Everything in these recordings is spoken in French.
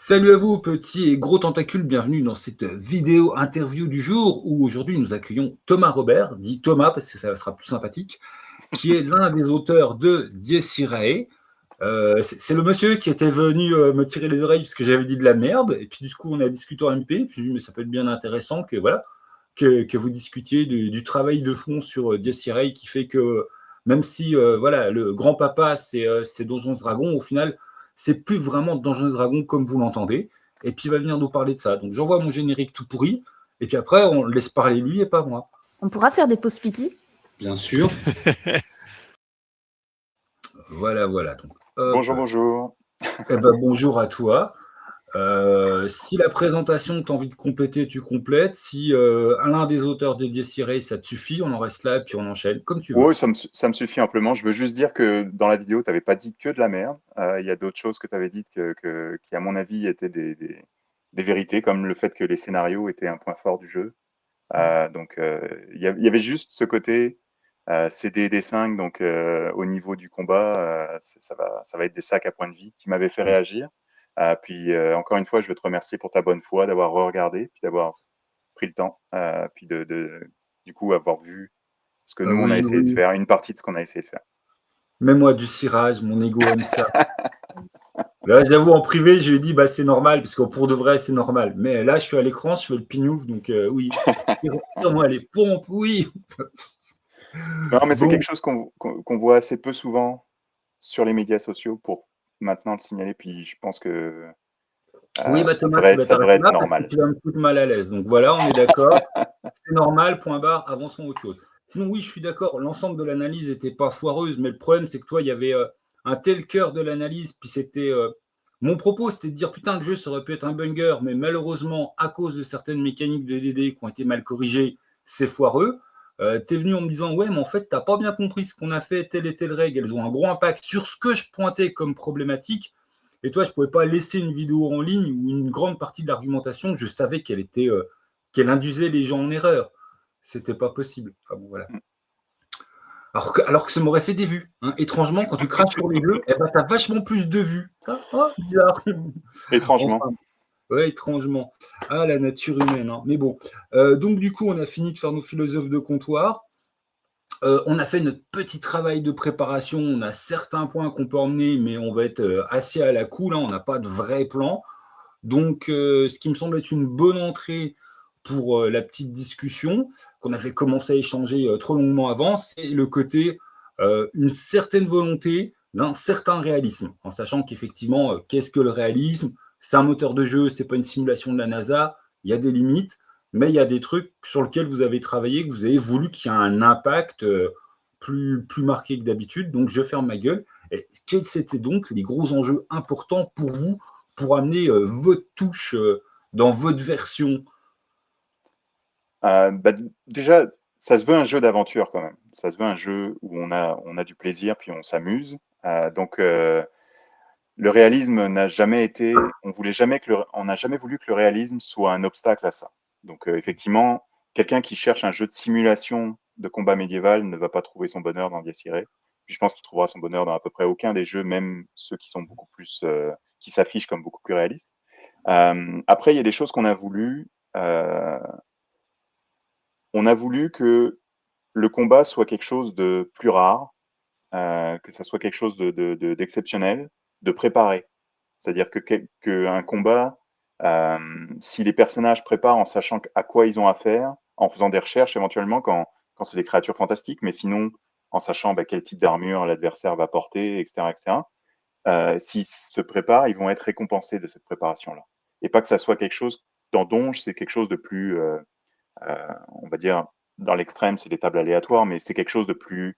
Salut à vous, petits et gros tentacules, bienvenue dans cette vidéo interview du jour où aujourd'hui nous accueillons Thomas Robert, dit Thomas parce que ça sera plus sympathique, qui est l'un des auteurs de Dies Irae. C'est le monsieur qui était venu me tirer les oreilles parce que j'avais dit de la merde, et puis du coup on a discuté en MP, puis je lui ai dit mais ça peut être bien intéressant que voilà que vous discutiez du travail de fond sur Dies Irae qui fait que même si voilà le grand-papa c'est Donjons et Dragons, au final c'est plus vraiment Donjons et Dragons comme vous l'entendez, et puis il va venir nous parler de ça. Donc j'envoie mon générique tout pourri, et puis après on laisse parler lui et pas moi. On pourra faire des pauses pipi. Bien sûr. Voilà, voilà. Donc, hop. Bonjour, bonjour. Eh ben, bonjour à toi. Si la présentation, tu as envie de compléter, tu complètes. Si l'un des auteurs de Dies Irae, ça te suffit, on en reste là et puis on enchaîne, comme tu veux. Oui, ça me suffit amplement. Je veux juste dire que dans la vidéo, tu n'avais pas dit que de la merde. Il y a d'autres choses que tu avais dites qui, à mon avis, étaient des vérités, comme le fait que les scénarios étaient un point fort du jeu. Il y avait juste ce côté, c'est des D5, donc au niveau du combat, ça va être des sacs à points de vie qui m'avaient fait réagir. Encore une fois, je veux te remercier pour ta bonne foi, d'avoir regardé, puis d'avoir pris le temps, puis du coup, avoir vu ce que nous, on a Oui, essayé de oui. faire, une partie de ce qu'on a essayé de faire. Mets-moi du cirage, mon ego aime ça. Là, j'avoue, en privé, je lui ai dit, bah, c'est normal, parce que pour de vrai, c'est normal. Mais là, je suis à l'écran, je fais le pignouf, donc oui. Tire-moi les pompes, oui. Non, mais c'est Bon, quelque chose qu'on voit assez peu souvent sur les médias sociaux pour maintenant le signaler. Puis je pense que oui, bah, ça Thomas, devrait tu être, vas ça devrait t'arrêter être là parce que normal. tu vas me foutre mal à l'aise. Donc voilà, on est d'accord. C'est normal, point barre, avançons à autre chose. Sinon, oui, je suis d'accord, l'ensemble de l'analyse n'était pas foireuse, mais le problème, c'est que toi, il y avait un tel cœur de l'analyse, puis c'était. Mon propos, c'était de dire, putain, le jeu, ça aurait pu être un banger, mais malheureusement, à cause de certaines mécaniques de DD qui ont été mal corrigées, c'est foireux. T'es venu en me disant, ouais, mais en fait, t'as pas bien compris ce qu'on a fait, telle et telle règle, elles ont un gros impact sur ce que je pointais comme problématique. Et toi, je ne pouvais pas laisser une vidéo en ligne où une grande partie de l'argumentation, je savais qu'elle induisait les gens en erreur. C'était pas possible. Enfin, bon, voilà. Mm. Alors que ça m'aurait fait des vues. Hein. Étrangement, quand tu craches sur les jeux, eh ben, tu as vachement plus de vues. Ah, bizarre. Étrangement. Enfin, ouais, étrangement. Ah, la nature humaine. Hein. Mais bon. Donc, du coup, on a fini de faire nos philosophes de comptoir. On a fait notre petit travail de préparation. On a certains points qu'on peut emmener, mais on va être assez à la cool. Hein. On n'a pas de vrai plan. Donc, ce qui me semble être une bonne entrée pour la petite discussion qu'on avait commencé à échanger trop longuement avant, c'est le côté une certaine volonté d'un certain réalisme, en sachant qu'effectivement, qu'est-ce que le réalisme? C'est un moteur de jeu, c'est pas une simulation de la NASA, il y a des limites, mais il y a des trucs sur lesquels vous avez travaillé, que vous avez voulu qu'il y ait un impact plus marqué que d'habitude. Donc, je ferme ma gueule. Et quels étaient donc les gros enjeux importants pour vous pour amener votre touche dans votre version? Bah, déjà, ça se veut un jeu d'aventure quand même. Ça se veut un jeu où on a du plaisir, puis on s'amuse. Le réalisme n'a jamais été, on n'a jamais voulu que le réalisme soit un obstacle à ça. Donc effectivement, quelqu'un qui cherche un jeu de simulation de combat médiéval ne va pas trouver son bonheur dans Dies Irae. Puis je pense qu'il trouvera son bonheur dans à peu près aucun des jeux, même ceux qui sont beaucoup plus, qui s'affichent comme beaucoup plus réalistes. Après, il y a des choses qu'on a voulu. On a voulu que le combat soit quelque chose de plus rare, que ça soit quelque chose d'exceptionnel, de préparé. C'est-à-dire que un combat, si les personnages préparent en sachant à quoi ils ont affaire, en faisant des recherches éventuellement quand c'est des créatures fantastiques, mais sinon en sachant quel type d'armure l'adversaire va porter, etc., etc. S'ils se préparent, ils vont être récompensés de cette préparation-là. Et pas que ça soit quelque chose, dans Donge, c'est quelque chose de plus, on va dire, dans l'extrême, c'est des tables aléatoires, mais c'est quelque chose de plus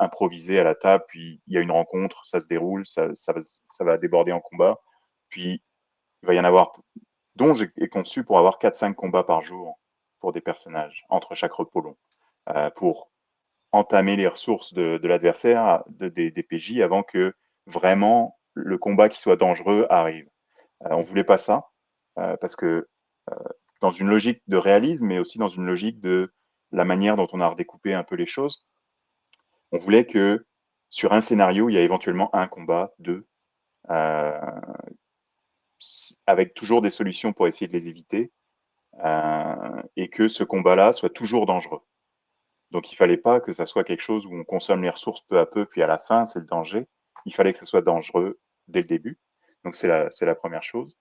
improvisé à la table, puis il y a une rencontre, ça se déroule, ça va déborder en combat, puis il va y en avoir. Donge est conçu pour avoir 4-5 combats par jour pour des personnages, entre chaque repos long, pour entamer les ressources de l'adversaire, des PJ, avant que vraiment le combat qui soit dangereux arrive. On voulait pas ça, parce que dans une logique de réalisme, mais aussi dans une logique de la manière dont on a redécoupé un peu les choses, on voulait que sur un scénario, il y a éventuellement un combat, deux. avec toujours des solutions pour essayer de les éviter, et que ce combat-là soit toujours dangereux. Donc il fallait pas que ça soit quelque chose où on consomme les ressources peu à peu, puis à la fin, c'est le danger. Il fallait que ça soit dangereux dès le début. Donc c'est la première chose.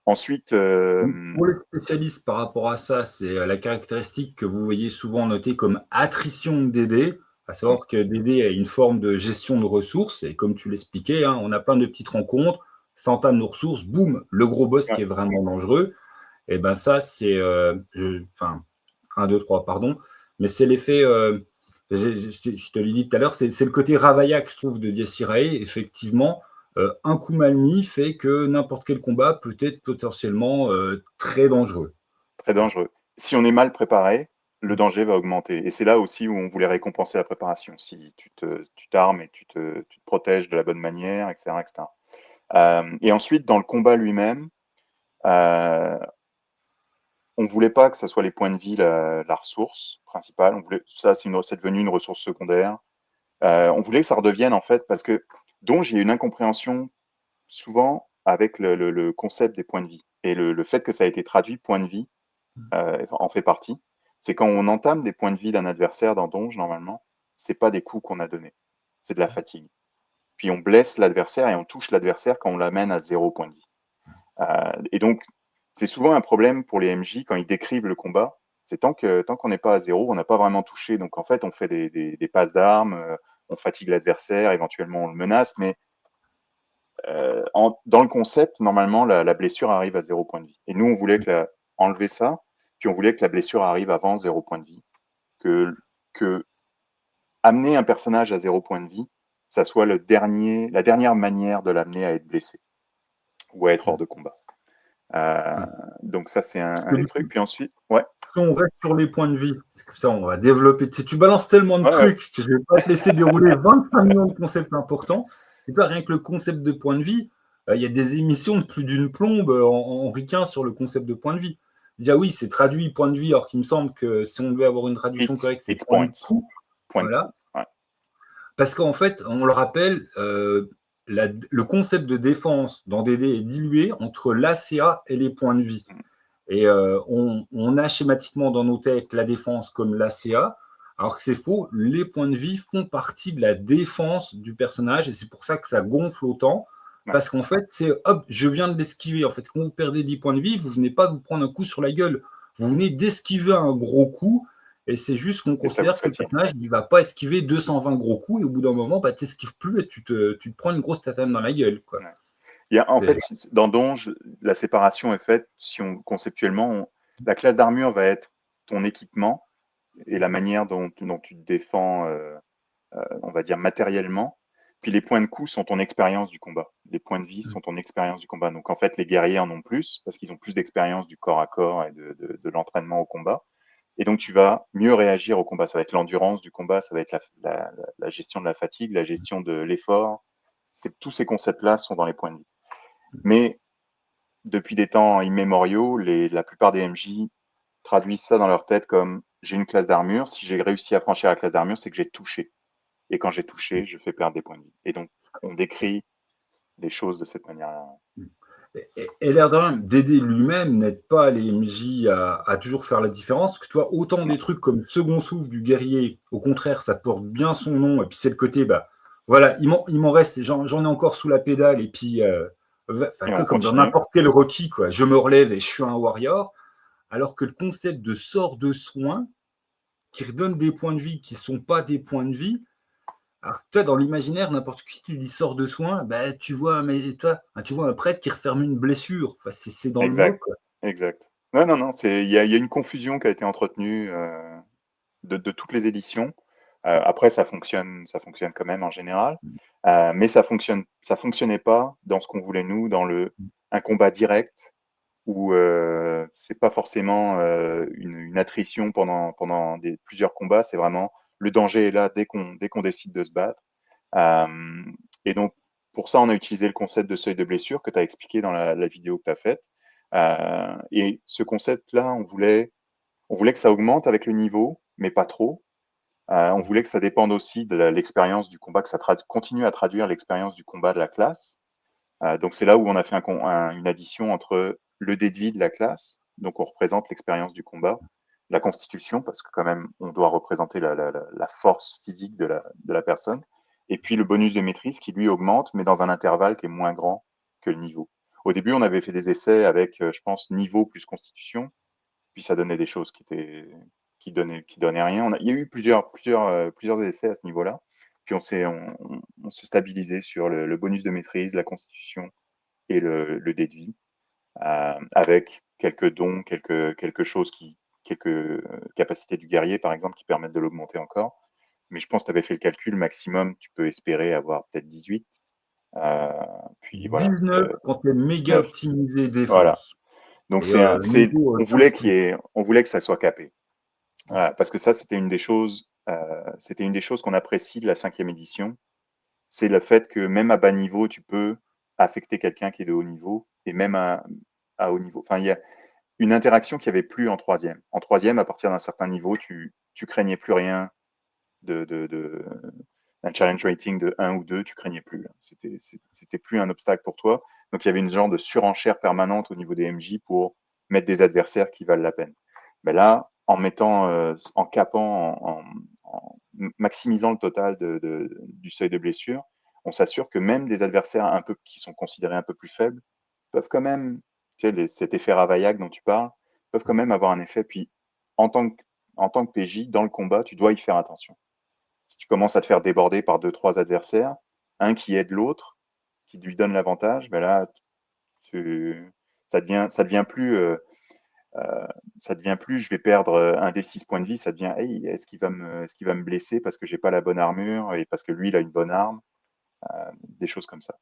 Ensuite, Pour les spécialistes par rapport à ça, c'est la caractéristique que vous voyez souvent notée comme attrition de DD, à savoir que DD a une forme de gestion de ressources, et comme tu l'expliquais, hein, on a plein de petites rencontres, ça entame nos ressources, boum, le gros boss qui ouais, est vraiment dangereux, et ben ça, c'est, enfin, 1, 2, 3, pardon, mais c'est l'effet, je te l'ai dit tout à l'heure, c'est le côté Ravaillac, je trouve, de Dies Irae, effectivement, un coup mal mis fait que n'importe quel combat peut être potentiellement très dangereux. très dangereux. Si on est mal préparé, le danger va augmenter. Et c'est là aussi où on voulait récompenser la préparation. Si tu t'armes et tu te protèges de la bonne manière, etc., etc. Et ensuite, dans le combat lui-même, euh, on ne voulait pas que ça soit les points de vie la ressource principale. Ça, c'est devenu une ressource secondaire. On voulait que ça redevienne, en fait, parce que dont j'ai une incompréhension souvent avec le concept des points de vie. Et le fait que ça a été traduit point de vie en fait partie. C'est quand on entame des points de vie d'un adversaire dans Donge, normalement, c'est pas des coups qu'on a donnés, c'est de la fatigue. Puis on blesse l'adversaire et on touche l'adversaire quand on l'amène à 0 point de vie. Et donc, c'est souvent un problème pour les MJ quand ils décrivent le combat. C'est tant qu'on n'est pas à 0, on n'a pas vraiment touché. Donc en fait, on fait des passes d'armes, on fatigue l'adversaire, éventuellement on le menace, mais dans le concept, normalement, la blessure arrive à 0 point de vie. Et nous, on voulait enlever ça, puis on voulait que la blessure arrive avant 0 point de vie. Que amener un personnage à 0 point de vie, ça soit la dernière manière de l'amener à être blessé ou à être hors de combat. Euh, donc ça, c'est Parce un que des du trucs. coup, Puis ensuite, ouais, si on reste sur les points de vie, parce que ça, on va développer. Tu balances tellement de ouais, ouais. trucs que je ne vais pas te laisser dérouler 25 millions de concepts importants. C'est pas rien que le concept de point de vie. Il y a des émissions de plus d'une plombe en ricain sur le concept de point de vie. Déjà, oui, c'est traduit point de vie, alors qu'il me semble que si on devait avoir une traduction correcte, c'est Hit point de points, coup. point de Voilà. coup. Ouais. Parce qu'en fait, on le rappelle, le concept de défense dans DD est dilué entre l'ACA et les points de vie. Mm. Et on a schématiquement dans nos têtes la défense comme l'ACA, alors que c'est faux. Les points de vie font partie de la défense du personnage et c'est pour ça que ça gonfle autant. Ouais. Parce qu'en fait, c'est hop, je viens de l'esquiver. En fait, quand vous perdez 10 points de vie, vous ne venez pas de vous prendre un coup sur la gueule. Vous venez d'esquiver un gros coup. Et c'est juste qu'on Et ça vous considère que le fatigue. personnage ne va pas esquiver 220 gros coups. Et au bout d'un moment, bah, tu n'esquives plus et tu te prends une grosse tatane dans la gueule. Quoi. Ouais. En fait, dans Donge, la séparation est faite si conceptuellement, la classe d'armure va être ton équipement et la manière dont tu te défends, on va dire matériellement. Puis les points de coup sont ton expérience du combat. Les points de vie sont ton expérience du combat. Donc en fait, les guerriers en ont plus parce qu'ils ont plus d'expérience du corps à corps et de l'entraînement au combat. Et donc tu vas mieux réagir au combat. Ça va être l'endurance du combat, ça va être la gestion de la fatigue, la gestion de l'effort. Tous ces concepts-là sont dans les points de vie. Mais depuis des temps immémoriaux, la plupart des MJ traduisent ça dans leur tête comme j'ai une classe d'armure, si j'ai réussi à franchir la classe d'armure, c'est que j'ai touché. Et quand j'ai touché, je fais perdre des points de vie. Et donc, on décrit les choses de cette manière-là. Et l'air de rien, Dédé lui-même n'aide pas les MJ à toujours faire la différence. Parce que toi, autant Non. des trucs comme Second Souffle du guerrier, au contraire, ça porte bien son nom. Et puis c'est le côté, bah voilà, il m'en reste, j'en ai encore sous la pédale. Et puis, Et on comme dans continue. n'importe quel Rocky, quoi, je me relève et je suis un warrior. Alors que le concept de sort de soin, qui redonne des points de vie qui ne sont pas des points de vie, alors, toi, dans l'imaginaire, n'importe qui, si tu dis sort de soin, bah, tu vois un prêtre qui referme une blessure. Enfin, c'est dans le mot, Exact. quoi. Exact. Non, non, non. Il y a une confusion qui a été entretenue de toutes les éditions. Après, ça fonctionne quand même en général. Mais ça fonctionnait pas dans ce qu'on voulait nous, un combat direct où c'est pas forcément une attrition pendant plusieurs combats. C'est vraiment le danger est là dès qu'on décide de se battre. Euh, et donc, pour ça, on a utilisé le concept de seuil de blessure que tu as expliqué dans la vidéo que tu as faite. Et ce concept-là, on voulait que ça augmente avec le niveau, mais pas trop. On voulait que ça dépende aussi de l'expérience du combat, que ça continue à traduire l'expérience du combat de la classe. Donc c'est là où on a fait une addition entre le dé de vie de la classe, donc on représente l'expérience du combat, la constitution, parce que quand même on doit représenter la force physique de la personne, et puis le bonus de maîtrise qui lui augmente, mais dans un intervalle qui est moins grand que le niveau. Au début, on avait fait des essais avec, je pense, niveau plus constitution, puis ça donnait des choses qui donnaient rien. Il y a eu plusieurs essais à ce niveau-là. Puis on s'est stabilisé sur le bonus de maîtrise, la constitution et le dé de vie, avec quelques dons, quelque choses quelques capacités du guerrier, par exemple, qui permettent de l'augmenter encore. Mais je pense que tu avais fait le calcul, maximum, tu peux espérer avoir peut-être 18. Euh, Puis voilà, 19 quand tu es méga 19. optimisé Voilà. défense. Donc Et niveau on 15 voulait plus. on voulait que ça soit capé. Voilà, parce que ça, c'était une des choses qu'on apprécie de la 5e édition, c'est le fait que même à bas niveau, tu peux affecter quelqu'un qui est de haut niveau, et même à haut niveau. Enfin, il y a une interaction qu'il n'y avait plus en 3e. En 3e, à partir d'un certain niveau, tu craignais plus rien d'un challenge rating de 1 ou 2, tu craignais plus. C'était plus un obstacle pour toi. Donc il y avait une genre de surenchère permanente au niveau des MJ pour mettre des adversaires qui valent la peine. Mais là, en capant, en maximisant le total du seuil de blessure, on s'assure que même des adversaires qui sont considérés un peu plus faibles peuvent quand même, tu sais, cet effet Ravaillac dont tu parles, peuvent quand même avoir un effet. Puis en tant que, en tant que PJ, dans le combat, tu dois y faire attention. Si tu commences à te faire déborder par 2, 3 adversaires, un qui aide l'autre, qui lui donne l'avantage, ben là, tu, ça devient plus, je vais perdre un des 6 points de vie, ça devient, hey, est-ce qu'il va me blesser parce que j'ai pas la bonne armure et parce que lui, il a une bonne arme, des choses comme ça.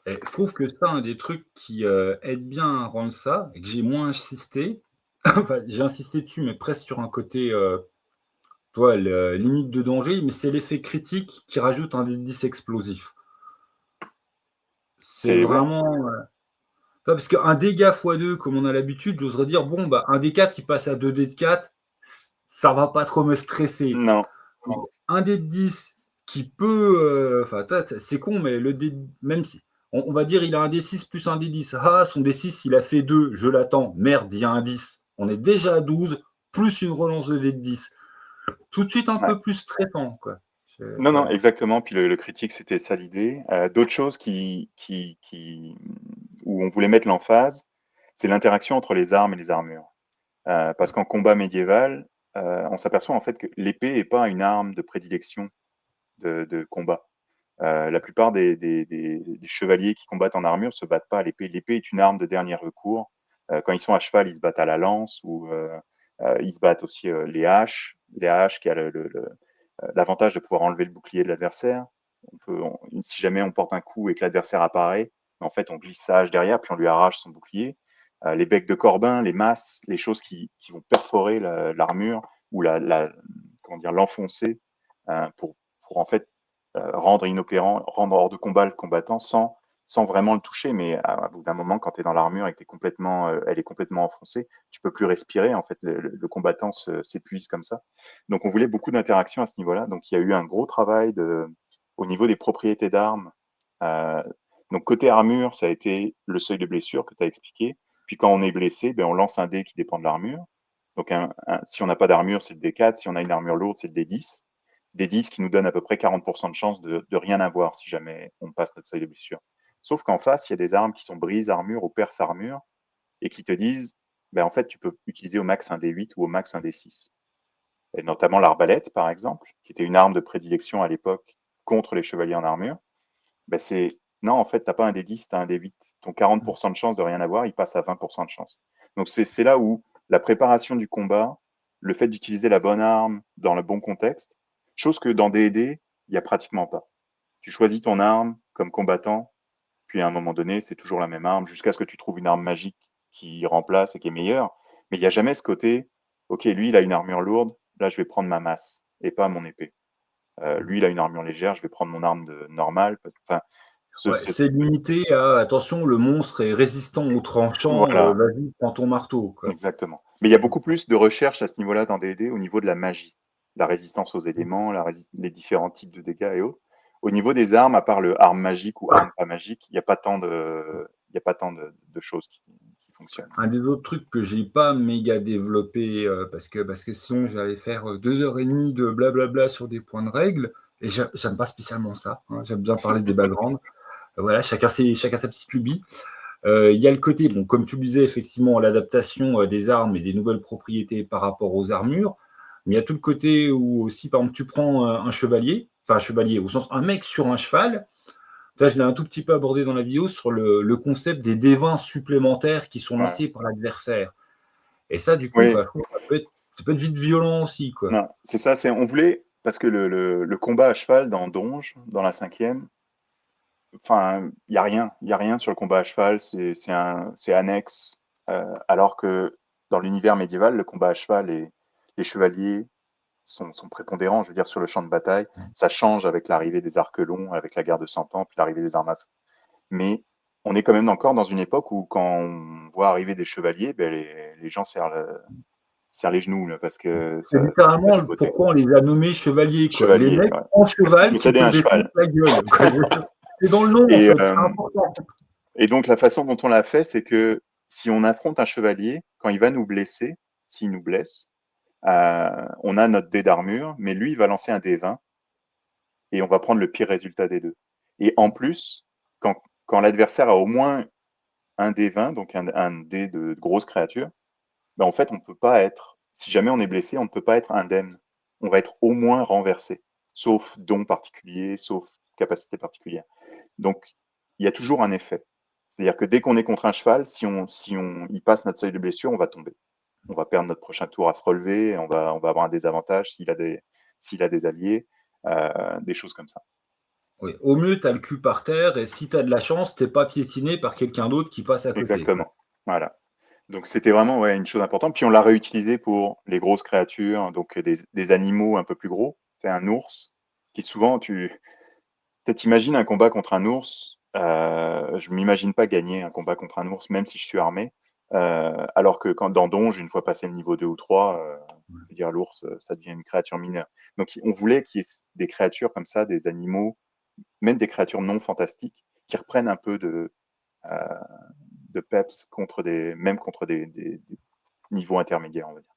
Et je trouve que ça, un des trucs qui, aide bien à rendre ça et que j'ai moins insisté, enfin, j'ai insisté dessus, mais presque sur un côté, tu vois, le limite de danger, mais c'est l'effet critique qui rajoute un des 10 explosif. C'est C'est ouais, vraiment, tu vois, parce qu'un dégât x2 comme on a l'habitude, j'oserais dire: «Bon, bah, un D4 il passe à 2 dés de 4, ça va pas trop me stresser». non, Un dé de 10 qui peut, enfin, tu vois, c'est con, mais le dé même si on va dire il a un D6 plus un D10. Ah, son D6 il a fait 2, je l'attends. Merde, il y a un 10. On est déjà à 12 plus une relance de dé de 10. Tout de suite un ouais. peu plus stressant, quoi. Non, non, Voilà. exactement. Puis le critique, c'était ça l'idée. D'autres choses où on voulait mettre l'emphase, c'est l'interaction entre les armes et les armures. Parce qu'en combat médiéval, on s'aperçoit en fait que l'épée n'est pas une arme de prédilection de combat. La plupart des chevaliers qui combattent en armure se battent pas à l'épée. L'épée est une arme de dernier recours. Quand ils sont à cheval, ils se battent à la lance ou ils se battent aussi les haches. Les haches qui a l'avantage de pouvoir enlever le bouclier de l'adversaire. Si jamais on porte un coup et que l'adversaire apparaît, en fait, on glisse sa hache derrière, puis on lui arrache son bouclier. Les becs de corbin, les masses, les choses qui vont perforer l'armure ou comment dire, l'enfoncer pour en fait rendre inopérant, rendre hors de combat le combattant sans vraiment le toucher. Mais à bout d'un moment, quand tu es dans l'armure et que elle est complètement enfoncée, tu peux plus respirer. En fait, le combattant s'épuise comme ça. Donc, on voulait beaucoup d'interactions à ce niveau-là. Donc, il y a eu un gros travail au niveau des propriétés d'armes. Euh, donc, côté armure, ça a été le seuil de blessure que tu as expliqué. Puis, quand on est blessé, ben, on lance un dé qui dépend de l'armure. Donc, si on n'a pas d'armure, c'est le D4. Si on a une armure lourde, c'est le D10. D10 qui nous donne à peu près 40% de chance de rien avoir si jamais on passe notre seuil de blessure. Sauf qu'en face, il y a des armes qui sont brise armure ou perce armure et qui te disent, ben, en fait, tu peux utiliser au max un D8 ou au max un D6 et notamment l'arbalète, par exemple, qui était une arme de prédilection à l'époque contre les chevaliers en armure, ben c'est non, en fait, tu n'as pas un D10, tu as un D8. Ton 40% de chance de rien avoir, il passe à 20% de chance. Donc, c'est là où la préparation du combat, le fait d'utiliser la bonne arme dans le bon contexte, chose que dans D&D, il n'y a pratiquement pas. Tu choisis ton arme comme combattant, puis à un moment donné, c'est toujours la même arme, jusqu'à ce que tu trouves une arme magique qui remplace et qui est meilleure. Mais il n'y a jamais ce côté, ok, lui, il a une armure lourde, là, je vais prendre ma masse et pas mon épée. Lui, il a une armure légère, je vais prendre mon arme normale. Enfin, Ouais, c'est limité à attention, le monstre est résistant au tranchant, voilà, vas-y, prends ton marteau, quoi. exactement. Mais il y a beaucoup plus de recherche à ce niveau-là dans D&D au niveau de la magie, la résistance aux éléments, les différents types de dégâts et autres. Au niveau des armes, à part le arme magique ou arme pas magique, il n'y a pas tant de choses qui fonctionnent. Un des autres trucs que j'ai pas méga développé, parce que sinon j'allais faire, 2 heures et demie de blablabla sur des points de règle et j'aime pas spécialement ça, hein. J'aime bien parler des backgrounds. Voilà, chacun sa petite lubie. Il y a le côté, bon, comme tu le disais, effectivement, l'adaptation, des armes et des nouvelles propriétés par rapport aux armures. Mais il y a tout le côté où aussi, par exemple, tu prends, un chevalier, enfin un chevalier au sens un mec sur un cheval. Là, je l'ai un tout petit peu abordé dans la vidéo sur le concept des D20 supplémentaires qui sont Ouais. lancés par l'adversaire. Et ça, du coup, Oui, enfin, je trouve que ça peut être vite violent aussi, quoi. non, c'est ça, on voulait, parce que le combat à cheval dans Donge, dans la cinquième, enfin, il y a rien sur le combat à cheval, c'est annexe, alors que dans l'univers médiéval, le combat à cheval et les chevaliers sont prépondérants, je veux dire, sur le champ de bataille. Ça change avec l'arrivée des arcs longs, avec la guerre de Cent Ans, puis l'arrivée des armes à feu. Mais on est quand même encore dans une époque où, quand on voit arriver des chevaliers, ben, les gens serrent les genoux, là, parce que C'est ça c'est de la littéralement nouveauté. pourquoi on les a nommés chevaliers, quoi. Les Chevaliers, mecs ouais, en parce qu'ils cheval qui possédaient un peuvent défendre cheval. la gueule, quoi. C'est dans le nom, en Et, fait, c'est important. et donc, la façon dont on l'a fait, c'est que si on affronte un chevalier, quand il va nous blesser, s'il nous blesse, on a notre dé d'armure, mais lui, il va lancer un dé 20 et on va prendre le pire résultat des deux. Et en plus, quand l'adversaire a au moins un dé 20, donc un dé de grosse créature, ben en fait, on peut pas être, si jamais on est blessé, on ne peut pas être indemne. On va être au moins renversé, sauf don particulier, sauf capacité particulière. Donc, il y a toujours un effet. C'est-à-dire que dès qu'on est contre un cheval, si on y passe notre seuil de blessure, on va tomber. On va perdre notre prochain tour à se relever, on va avoir un désavantage s'il a des alliés, des choses comme ça. Oui, au mieux, tu as le cul par terre et si tu as de la chance, tu pas piétiné par quelqu'un d'autre qui passe à côté, quoi. Exactement. Voilà. Donc c'était vraiment, ouais, une chose importante. Puis on l'a réutilisé pour les grosses créatures, donc des animaux un peu plus gros. C'est un ours qui souvent, peut-être imagines un combat contre un ours. Je m'imagine pas gagner un combat contre un ours, même si je suis armé. Alors que quand dans Donge, une fois passé le niveau 2 ou 3, je veux dire, l'ours, ça devient une créature mineure. Donc on voulait qu'il y ait des créatures comme ça, des animaux, même des créatures non fantastiques, qui reprennent un peu euh, de peps même contre des niveaux intermédiaires, on va dire.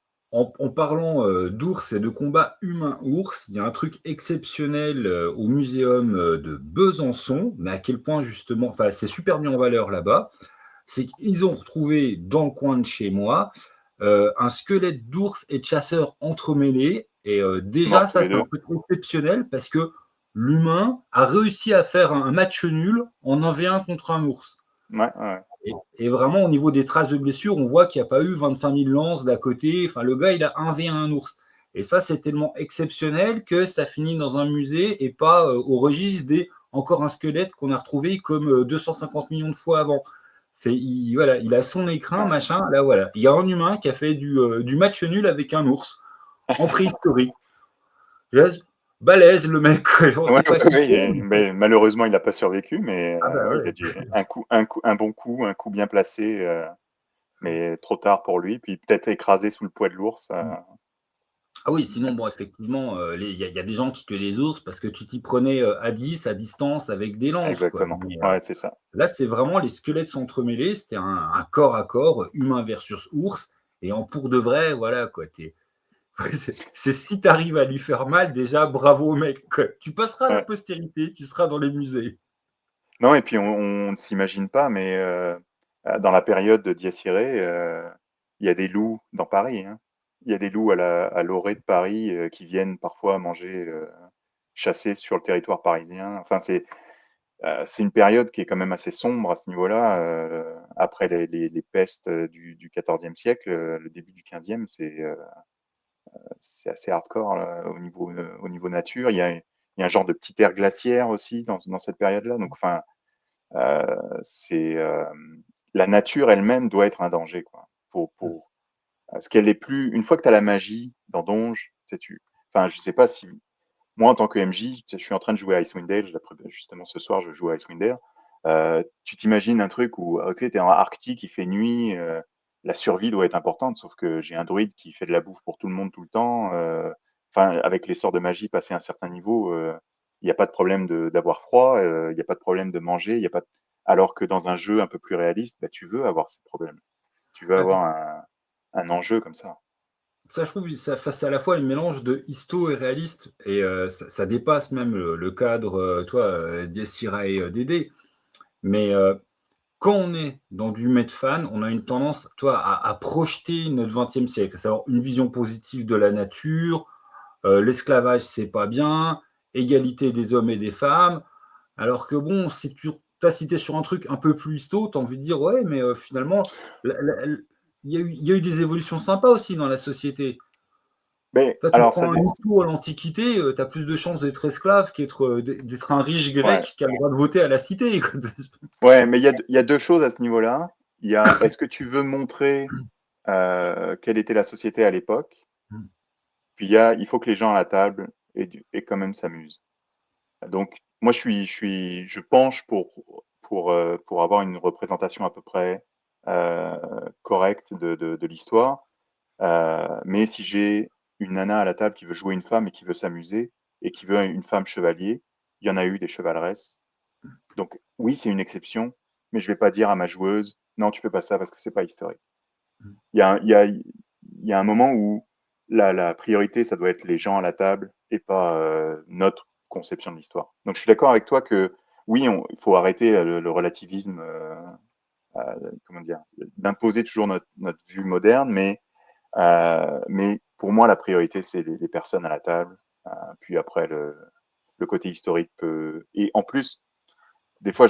En parlant, d'ours et de combat humain-ours, il y a un truc exceptionnel, au muséum, de Besançon, mais à quel point justement enfin, c'est super mis en valeur là-bas. C'est qu'ils ont retrouvé dans le coin de chez moi, un squelette d'ours et de chasseur entremêlés et déjà Morts tous ça, les c'est un deux. truc exceptionnel parce que l'humain a réussi à faire un match nul en 1v1 contre un ours. Ouais, ouais. Et vraiment, au niveau des traces de blessures, on voit qu'il n'y a pas eu 25 000 lances d'à côté. Enfin, le gars, il a 1v1 un ours. Et ça, c'est tellement exceptionnel que ça finit dans un musée et pas au registre des encore un squelette qu'on a retrouvé comme 250 millions de fois avant. Voilà, il a son écrin, Ouais. machin. Là, voilà. Il y a un humain qui a fait du match nul avec un ours en préhistorique. Là, balèze, le mec. Je ne Ouais, sais pas ouais, qui ouais, c'est. mais malheureusement, il n'a pas survécu, mais Ah bah ouais, il ouais. a dit un bon coup, un coup bien placé, mais trop tard pour lui. Puis peut-être écrasé sous le poids de l'ours. Ah oui, sinon, bon, effectivement, il y a des gens qui tuaient les ours parce que tu t'y prenais, à 10, à distance avec des lances, quoi. Exactement. Mais, Ouais, c'est ça. là, c'est vraiment les squelettes s'entremêler. C'était un corps à corps, humain versus ours et en pour de vrai, voilà, quoi. C'est si tu arrives à lui faire mal, déjà, bravo au mec, quoi. Tu passeras à la Ouais. postérité, tu seras dans les musées. Non, et puis on ne s'imagine pas, mais dans la période de Dies Irae, il y a des loups dans Paris, hein. Il y a des loups à l'orée de Paris qui viennent parfois manger, chasser sur le territoire parisien. Enfin, c'est une période qui est quand même assez sombre à ce niveau-là. Après les pestes du XIVe siècle, le début du XVe, c'est assez hardcore là, au niveau nature. Il y a un genre de petite ère glaciaire aussi dans cette période-là. Donc, enfin, c'est la nature elle-même doit être un danger, quoi. Parce qu'elle est plus. Une fois que tu as la magie dans Donge, enfin, je sais pas si moi, en tant que MJ, je suis en train de jouer à Icewind Dale. Justement, ce soir, je joue à Icewind Dale. Tu t'imagines un truc où, ok, tu es en Arctique, il fait nuit, la survie doit être importante, sauf que j'ai un druide qui fait de la bouffe pour tout le monde tout le temps. Enfin, avec les sorts de magie passé un certain niveau, il n'y a pas de problème d'avoir froid, il n'y a pas de problème de manger, il y a pas de... Alors que dans un jeu un peu plus réaliste, bah, tu veux avoir ces problèmes. Tu veux Ah, avoir un enjeu comme ça. ça, je trouve, ça c'est à la fois un mélange de histo et réaliste, et ça dépasse même le cadre, toi, d'Estira et Dédé. Mais quand on est dans du Medfan, on a une tendance, toi, à projeter notre 20e siècle, à savoir une vision positive de la nature, l'esclavage, c'est pas bien, égalité des hommes et des femmes. Alors que bon, si tu si tu sur un truc un peu plus histo, tu as envie de dire: «Ouais, mais finalement, il y a eu des évolutions sympas aussi dans la société». Mais Toi, tu alors, prends un histo à l'Antiquité, tu as plus de chances d'être esclave d'être un riche ouais, grec qui a le droit de voter à la cité, quoi. ouais, mais il y a deux choses à ce niveau-là. Il y a, est-ce que tu veux montrer quelle était la société à l'époque? Mmh. Puis il faut que les gens à la table aient quand même s'amusent. Donc, moi, je penche pour avoir une représentation à peu près correcte de l'histoire. Mais si j'ai une nana à la table qui veut jouer une femme et qui veut s'amuser et qui veut une femme chevalier, il y en a eu des chevaleresses. Donc, oui, c'est une exception, mais je vais pas dire à ma joueuse, non, tu fais pas ça parce que c'est pas historique. Mmh. Il y a, il y a, il y a un moment où la priorité, ça doit être les gens à la table et pas notre conception de l'histoire. Donc, je suis d'accord avec toi que oui, il faut arrêter le relativisme, comment dire, d'imposer toujours notre vue moderne, mais pour moi, la priorité, c'est les personnes à la table. Puis après, le côté historique peut. Et en plus, des fois,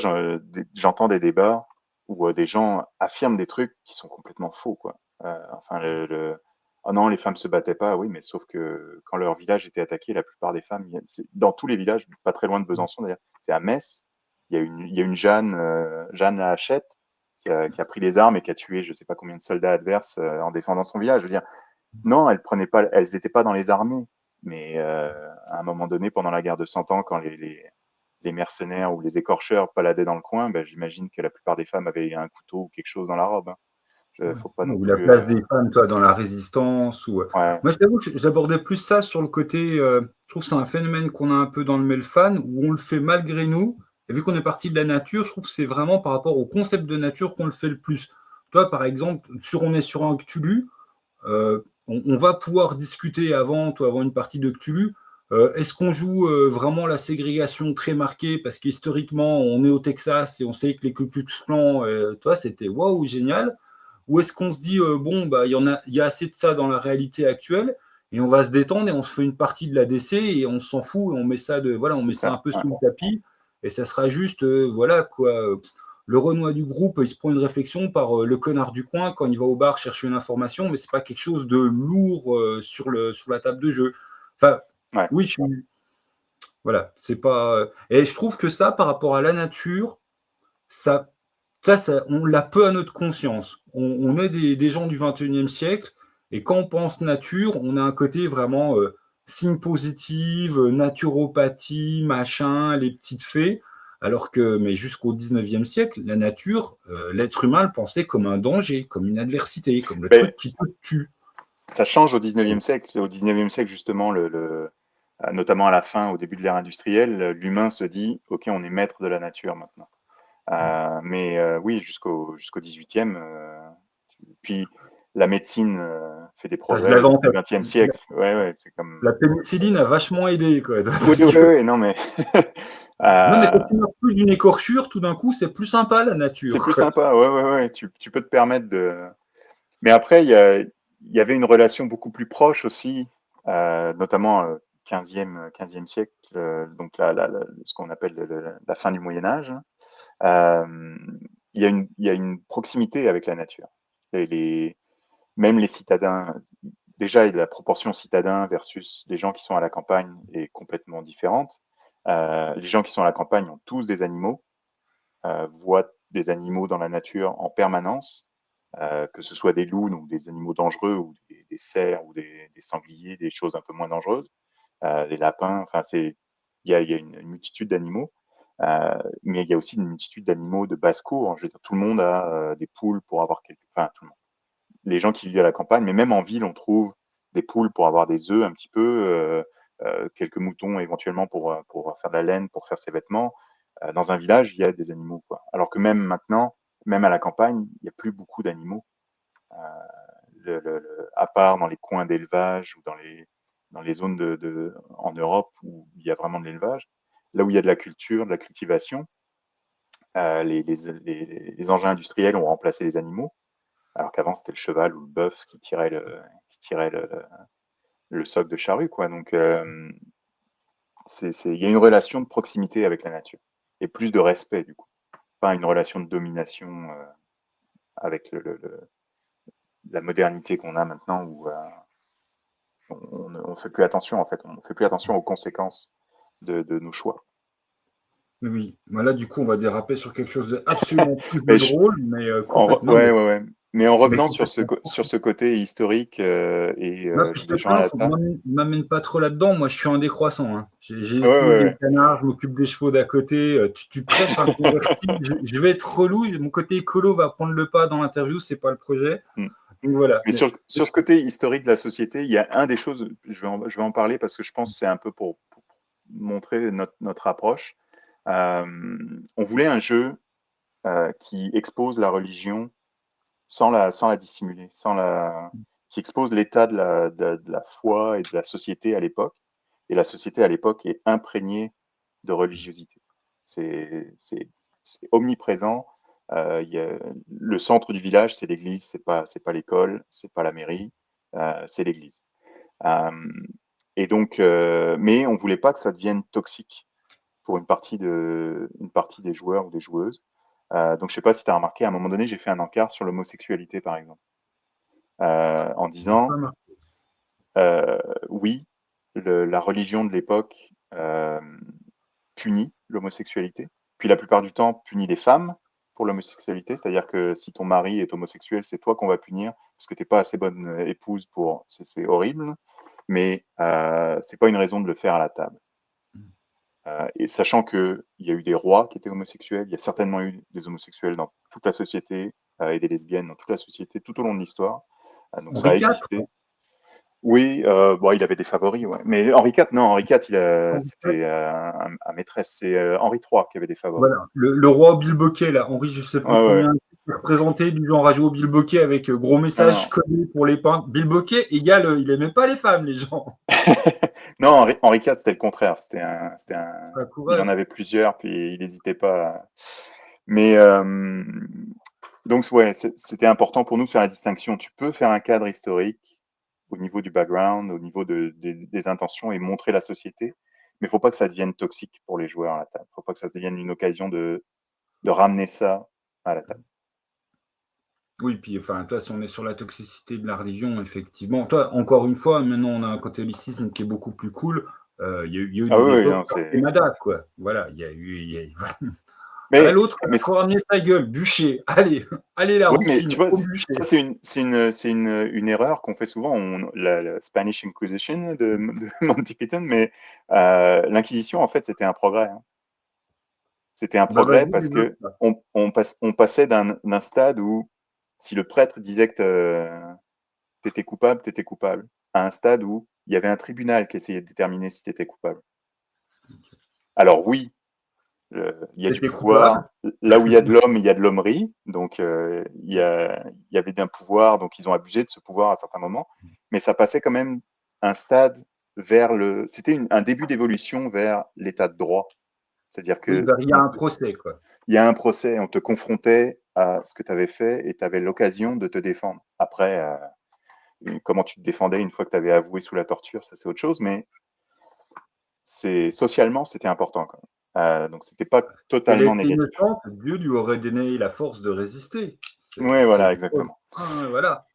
j'entends des débats où des gens affirment des trucs qui sont complètement faux, quoi. Enfin, oh non, les femmes se battaient pas. Oui, mais sauf que quand leur village était attaqué, la plupart des femmes, dans tous les villages, pas très loin de Besançon d'ailleurs, c'est à Metz, il y a une Jeanne, Jeanne la Hachette, qui a pris les armes et qui a tué je sais pas combien de soldats adverses en défendant son village. Je veux dire, non, elles étaient pas dans les armées, mais à un moment donné, pendant la guerre de 100 ans, quand les mercenaires ou les écorcheurs paladaient dans le coin, ben, j'imagine que la plupart des femmes avaient un couteau ou quelque chose dans la robe. Hein. Ouais. Faut pas non Ou la plus. place des femmes, toi, dans la résistance, ou Ouais, moi, je t'avoue que j'abordais plus ça sur le côté, je trouve que c'est un phénomène qu'on a un peu dans le Melfan, où on le fait malgré nous, et vu qu'on est parti de la nature, je trouve que c'est vraiment par rapport au concept de nature qu'on le fait le plus. Toi, par exemple, on est sur un Cthulhu, on va pouvoir discuter avant une partie de Cthulhu. Est-ce qu'on joue vraiment la ségrégation très marquée parce qu'historiquement, on est au Texas et on sait que les Ku Klux Klan, toi, c'était waouh, génial. Ou est-ce qu'on se dit, bon, bah, il y a assez de ça dans la réalité actuelle et on va se détendre et on se fait une partie de la DC et on s'en fout et on met ça, voilà, on met c'est ça un ça. peu Ouais. sous le tapis et ça sera juste, voilà quoi. Le Renoir du groupe, il se prend une réflexion par le connard du coin quand il va au bar chercher une information, mais c'est pas quelque chose de lourd sur la table de jeu. Enfin, Ouais. oui, voilà, c'est pas. Et je trouve que ça, par rapport à la nature, ça, on l'a peu à notre conscience. On est des gens du 21e siècle, et quand on pense nature, on a un côté vraiment signe positive, naturopathie, machin, les petites fées. Alors que, mais jusqu'au 19e siècle, la nature, l'être humain le pensait comme un danger, comme une adversité, comme le Mais truc qui te tue. ça change au 19e siècle. C'est au 19e siècle, justement, notamment à la fin, au début de l'ère industrielle, l'humain se dit, OK, on est maître de la nature maintenant. Mais oui, jusqu'au 18e. Puis la médecine fait des Ça, je progrès l'avais au en début du tête. 20e siècle. Ouais, ouais, c'est comme. La pénicilline a vachement aidé, quoi. Oui, Parce oui, que oui, non, mais non, mais quand euh, tu meurs plus d'une écorchure, tout d'un coup, c'est plus sympa la c'est nature, plus quoi. sympa. Ouais, ouais, ouais. Tu peux te permettre de. Mais après, il y avait une relation beaucoup plus proche aussi, notamment 15e siècle, donc ce qu'on appelle la fin du Moyen Âge. Euh, il y a une proximité avec la nature. Et même les citadins, déjà la proportion citadins versus les gens qui sont à la campagne est complètement différente. Les gens qui sont à la campagne ont tous des animaux, voient des animaux dans la nature en permanence, que ce soit des loups, donc des animaux dangereux, ou des cerfs, ou des sangliers, des choses un peu moins dangereuses, des lapins, enfin il y a une multitude d'animaux, mais il y a aussi une multitude d'animaux de basse-cour. Je veux dire, tout le monde a des poules pour avoir quelques, enfin tout le monde. Les gens qui vivent à la campagne, mais même en ville, on trouve des poules pour avoir des œufs un petit peu, quelques moutons éventuellement pour faire de la laine, pour faire ses vêtements. Dans un village, il y a des animaux, quoi. Alors que même maintenant, même à la campagne, il n'y a plus beaucoup d'animaux. À part dans les coins d'élevage ou dans les zones en Europe où il y a vraiment de l'élevage, là où il y a de la culture, de la cultivation, les engins industriels ont remplacé les animaux, alors qu'avant c'était le cheval ou le bœuf qui tirait le soc de charrue, quoi. Donc il y a une relation de proximité avec la nature et plus de respect du coup, pas une relation de domination avec la modernité qu'on a maintenant où on fait plus attention en fait, on fait plus attention aux conséquences de nos choix. Oui, voilà, du coup, on va déraper sur quelque chose d'absolument plus Mais drôle, mais complètement, ouais, ouais, ouais. Mais en mais revenant complètement. sur ce côté historique et Moi, puis je te des gens à préviens, la faut que table. m'amène pas trop là-dedans. Moi, je suis un décroissant, hein. J'ai Ouais, ouais, élevé des ouais. canards, je m'occupe des chevaux d'à côté. Tu prêches un converti. Je vais être relou. Mon côté écolo va prendre le pas dans l'interview, c'est pas le projet. Mm. Donc voilà. Mais sur ce côté historique de la société, il y a un des choses, je vais en parler parce que je pense que c'est un peu pour montrer notre approche. On voulait un jeu qui expose la religion sans la dissimuler, qui expose l'état de la foi et de la société à l'époque. Et la société à l'époque est imprégnée de religiosité. C'est omniprésent. Le centre du village, c'est l'église, c'est pas l'école, c'est pas la mairie, c'est l'église. Euh, et donc, mais on voulait pas que ça devienne toxique pour une partie des joueurs ou des joueuses. Donc, je sais pas si tu as remarqué, à un moment donné, j'ai fait un encart sur l'homosexualité, par exemple, en disant, euh, oui, la religion de l'époque punit l'homosexualité, puis la plupart du temps punit les femmes pour l'homosexualité, c'est-à-dire que si ton mari est homosexuel, c'est toi qu'on va punir parce que tu n'es pas assez bonne épouse pour... C'est horrible, mais c'est pas une raison de le faire à la table. Et sachant qu'il y a eu des rois qui étaient homosexuels, il y a certainement eu des homosexuels dans toute la société et des lesbiennes dans toute la société tout au long de l'histoire. Donc ça a Henri IV, existé. Oui, bon, il avait des favoris, ouais. Mais Henri IV, non, Henri IV, Henri IV, c'était un maîtresse. C'est Henri III qui avait des favoris. voilà. Le roi au bilboquet, là, Henri, je sais Ouais, plus ouais, ouais. combien il représenté, du genre à jouer au bilboquet avec gros Non, message non. collé pour les peintres. Bilboquet égale, il aimait pas les femmes, les gens. Non, Henri IV, c'était le contraire. Ça Il en courait. avait plusieurs, puis il n'hésitait pas. Mais donc, ouais, c'était important pour nous de faire la distinction. Tu peux faire un cadre historique au niveau du background, au niveau des intentions et montrer la société, mais il ne faut pas que ça devienne toxique pour les joueurs à la table. Il ne faut pas que ça devienne une occasion de ramener ça à la table. Oui, puis enfin, toi, si on est sur la toxicité de la religion, effectivement, toi, encore une fois, maintenant, on a un catholicisme qui est beaucoup plus cool. Il y a eu Ah des oui, oui, époques non, c'est. Nada, quoi. Voilà, il y a eu. Voilà. Ah, Mais, l'autre, il mais, faut ramener sa gueule, bûcher. Allez, allez la ouais, mais rouquine, tu vois, au bûcher. ça, c'est une erreur qu'on fait souvent, la Spanish Inquisition de Monty Python, mais l'Inquisition, en fait, c'était un progrès. Hein. C'était un Bah, progrès vas-y, parce développe que ça. on passait d'un stade où si le prêtre disait que tu étais coupable, tu étais coupable, à un stade où il y avait un tribunal qui essayait de déterminer si tu étais coupable. Alors oui, il y a du T'étais coupable. pouvoir. Là où il y a de l'homme, il y a de l'hommerie. Donc il y avait d'un pouvoir, donc ils ont abusé de ce pouvoir à certains moments. Mais ça passait quand même un stade vers le. C'était un début d'évolution vers l'état de droit. C'est-à-dire Oui, que bah, il y a un procès, quoi. il y a un procès, on te confrontait à ce que tu avais fait et tu avais l'occasion de te défendre. Après, comment tu te défendais une fois que tu avais avoué sous la torture, ça c'est autre chose, mais socialement, c'était important quand même. Donc c'était pas Elle totalement était négatif. innocente, Dieu lui aurait donné la force de résister. Oui, C'est voilà, exactement. voilà.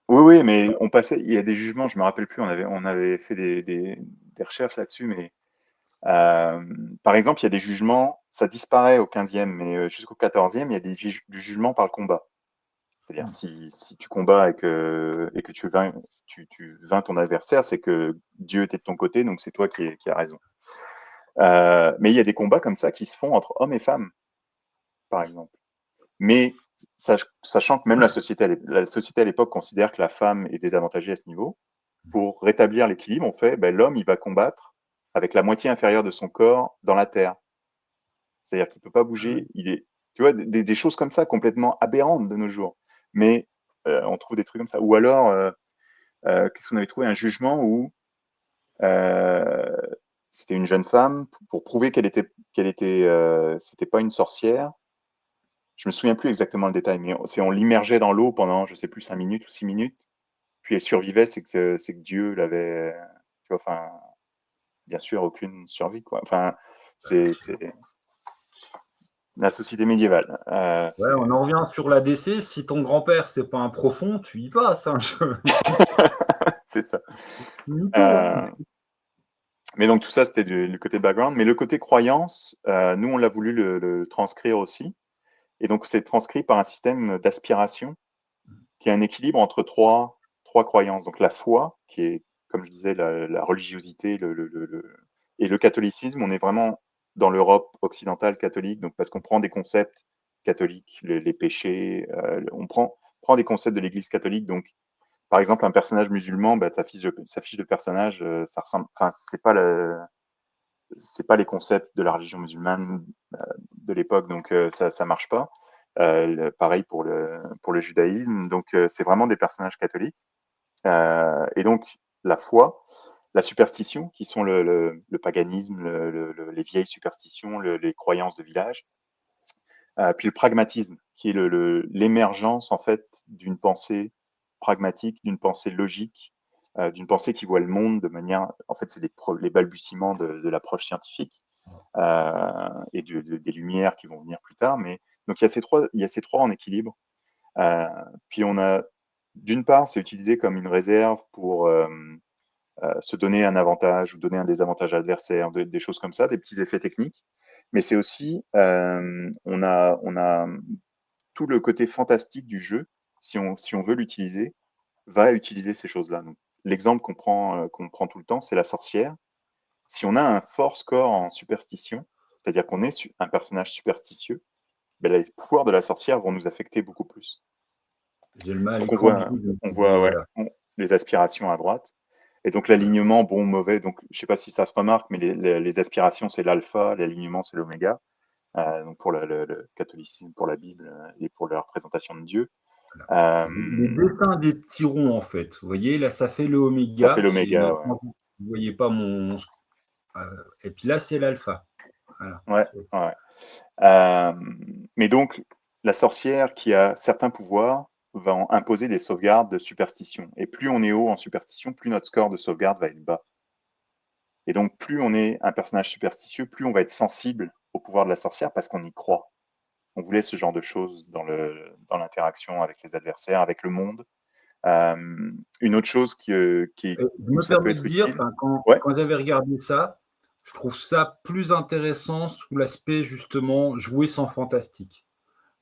Oui, oui, mais on passait, il y a des jugements, je me rappelle plus, on avait fait des recherches là-dessus, mais par exemple, il y a des jugements, ça disparaît au 15e, mais jusqu'au 14e, il y a du jugement par le combat. C'est-à-dire, si tu combats et que tu vains ton adversaire, c'est que Dieu était de ton côté, donc c'est toi qui as raison. Mais il y a des combats comme ça qui se font entre hommes et femmes, par exemple. Mais sachant que même la société à l'époque considère que la femme est désavantagée à ce niveau, pour rétablir l'équilibre, on fait, l'homme, il va combattre avec la moitié inférieure de son corps dans la terre. C'est-à-dire qu'il ne peut pas bouger. Tu vois, des choses comme ça, complètement aberrantes de nos jours. Mais on trouve des trucs comme ça. Ou alors, qu'est-ce qu'on avait trouvé? Un jugement où c'était une jeune femme pour prouver c'était pas une sorcière. Je me souviens plus exactement le détail, mais on l'immergeait dans l'eau pendant, je sais plus, 5 minutes ou 6 minutes. Puis elle survivait, c'est que Dieu l'avait, tu vois, enfin, bien sûr, aucune survie, quoi. Enfin, c'est la société médiévale. Ouais, on en revient sur l'ADC. Si ton grand-père, c'est pas un profond, tu y passes, hein. C'est ça. C'est mytho, hein. Euh, mais donc tout ça, c'était le côté background. Mais le côté croyance, nous, on l'a voulu le transcrire aussi. Et donc, c'est transcrit par un système d'aspiration qui a un équilibre entre trois croyances. Donc, la foi, qui est, comme je disais, la religiosité et le catholicisme. On est vraiment dans l'Europe occidentale catholique, donc parce qu'on prend des concepts catholiques, les péchés, on prend des concepts de l'Église catholique. Donc, par exemple, un personnage musulman, sa fiche de personnage, ça ressemble, enfin, c'est pas les concepts de la religion musulmane de l'époque, donc ça marche pas. Pareil pour le judaïsme, donc c'est vraiment des personnages catholiques. Et donc la foi, la superstition, qui sont le paganisme, les vieilles superstitions, les croyances de village, puis le pragmatisme, qui est l'émergence en fait d'une pensée pragmatique, d'une pensée logique, d'une pensée qui voit le monde de manière, en fait, c'est les balbutiements de l'approche scientifique et des lumières qui vont venir plus tard. Mais donc il y a ces trois en équilibre. Puis on a, d'une part, c'est utilisé comme une réserve pour se donner un avantage ou donner un désavantage à l'adversaire, des choses comme ça, des petits effets techniques. Mais c'est aussi, on a tout le côté fantastique du jeu, si on veut l'utiliser, va utiliser ces choses-là. Donc, l'exemple qu'on prend tout le temps, c'est la sorcière. Si on a un fort score en superstition, c'est-à-dire qu'on est un personnage superstitieux, les pouvoirs de la sorcière vont nous affecter beaucoup plus. J'ai le mal à Donc l'écran du coup, on voit ouais, voilà. les aspirations à droite. Et donc l'alignement, bon, mauvais, donc je ne sais pas si ça se remarque, mais les aspirations, c'est l'alpha, l'alignement, c'est l'oméga. Donc pour le catholicisme, pour la Bible et pour la représentation de Dieu. Voilà. Euh, Les dessins des petits ronds, en fait. Vous voyez, là, ça fait le Ça fait oméga. l'oméga, ouais. Vous ne voyez pas et puis là, c'est l'alpha. Voilà. Ouais, ouais. Euh, mais donc, la sorcière qui a certains pouvoirs va imposer des sauvegardes de superstition. Et plus on est haut en superstition, plus notre score de sauvegarde va être bas. Et donc, plus on est un personnage superstitieux, plus on va être sensible au pouvoir de la sorcière parce qu'on y croit. On voulait ce genre de choses dans l'interaction avec les adversaires, avec le monde. Une autre chose Je où me ça peut permets de être dire, utile. enfin, Ouais, quand j'avais regardé ça, je trouve ça plus intéressant sous l'aspect justement jouer sans fantastique.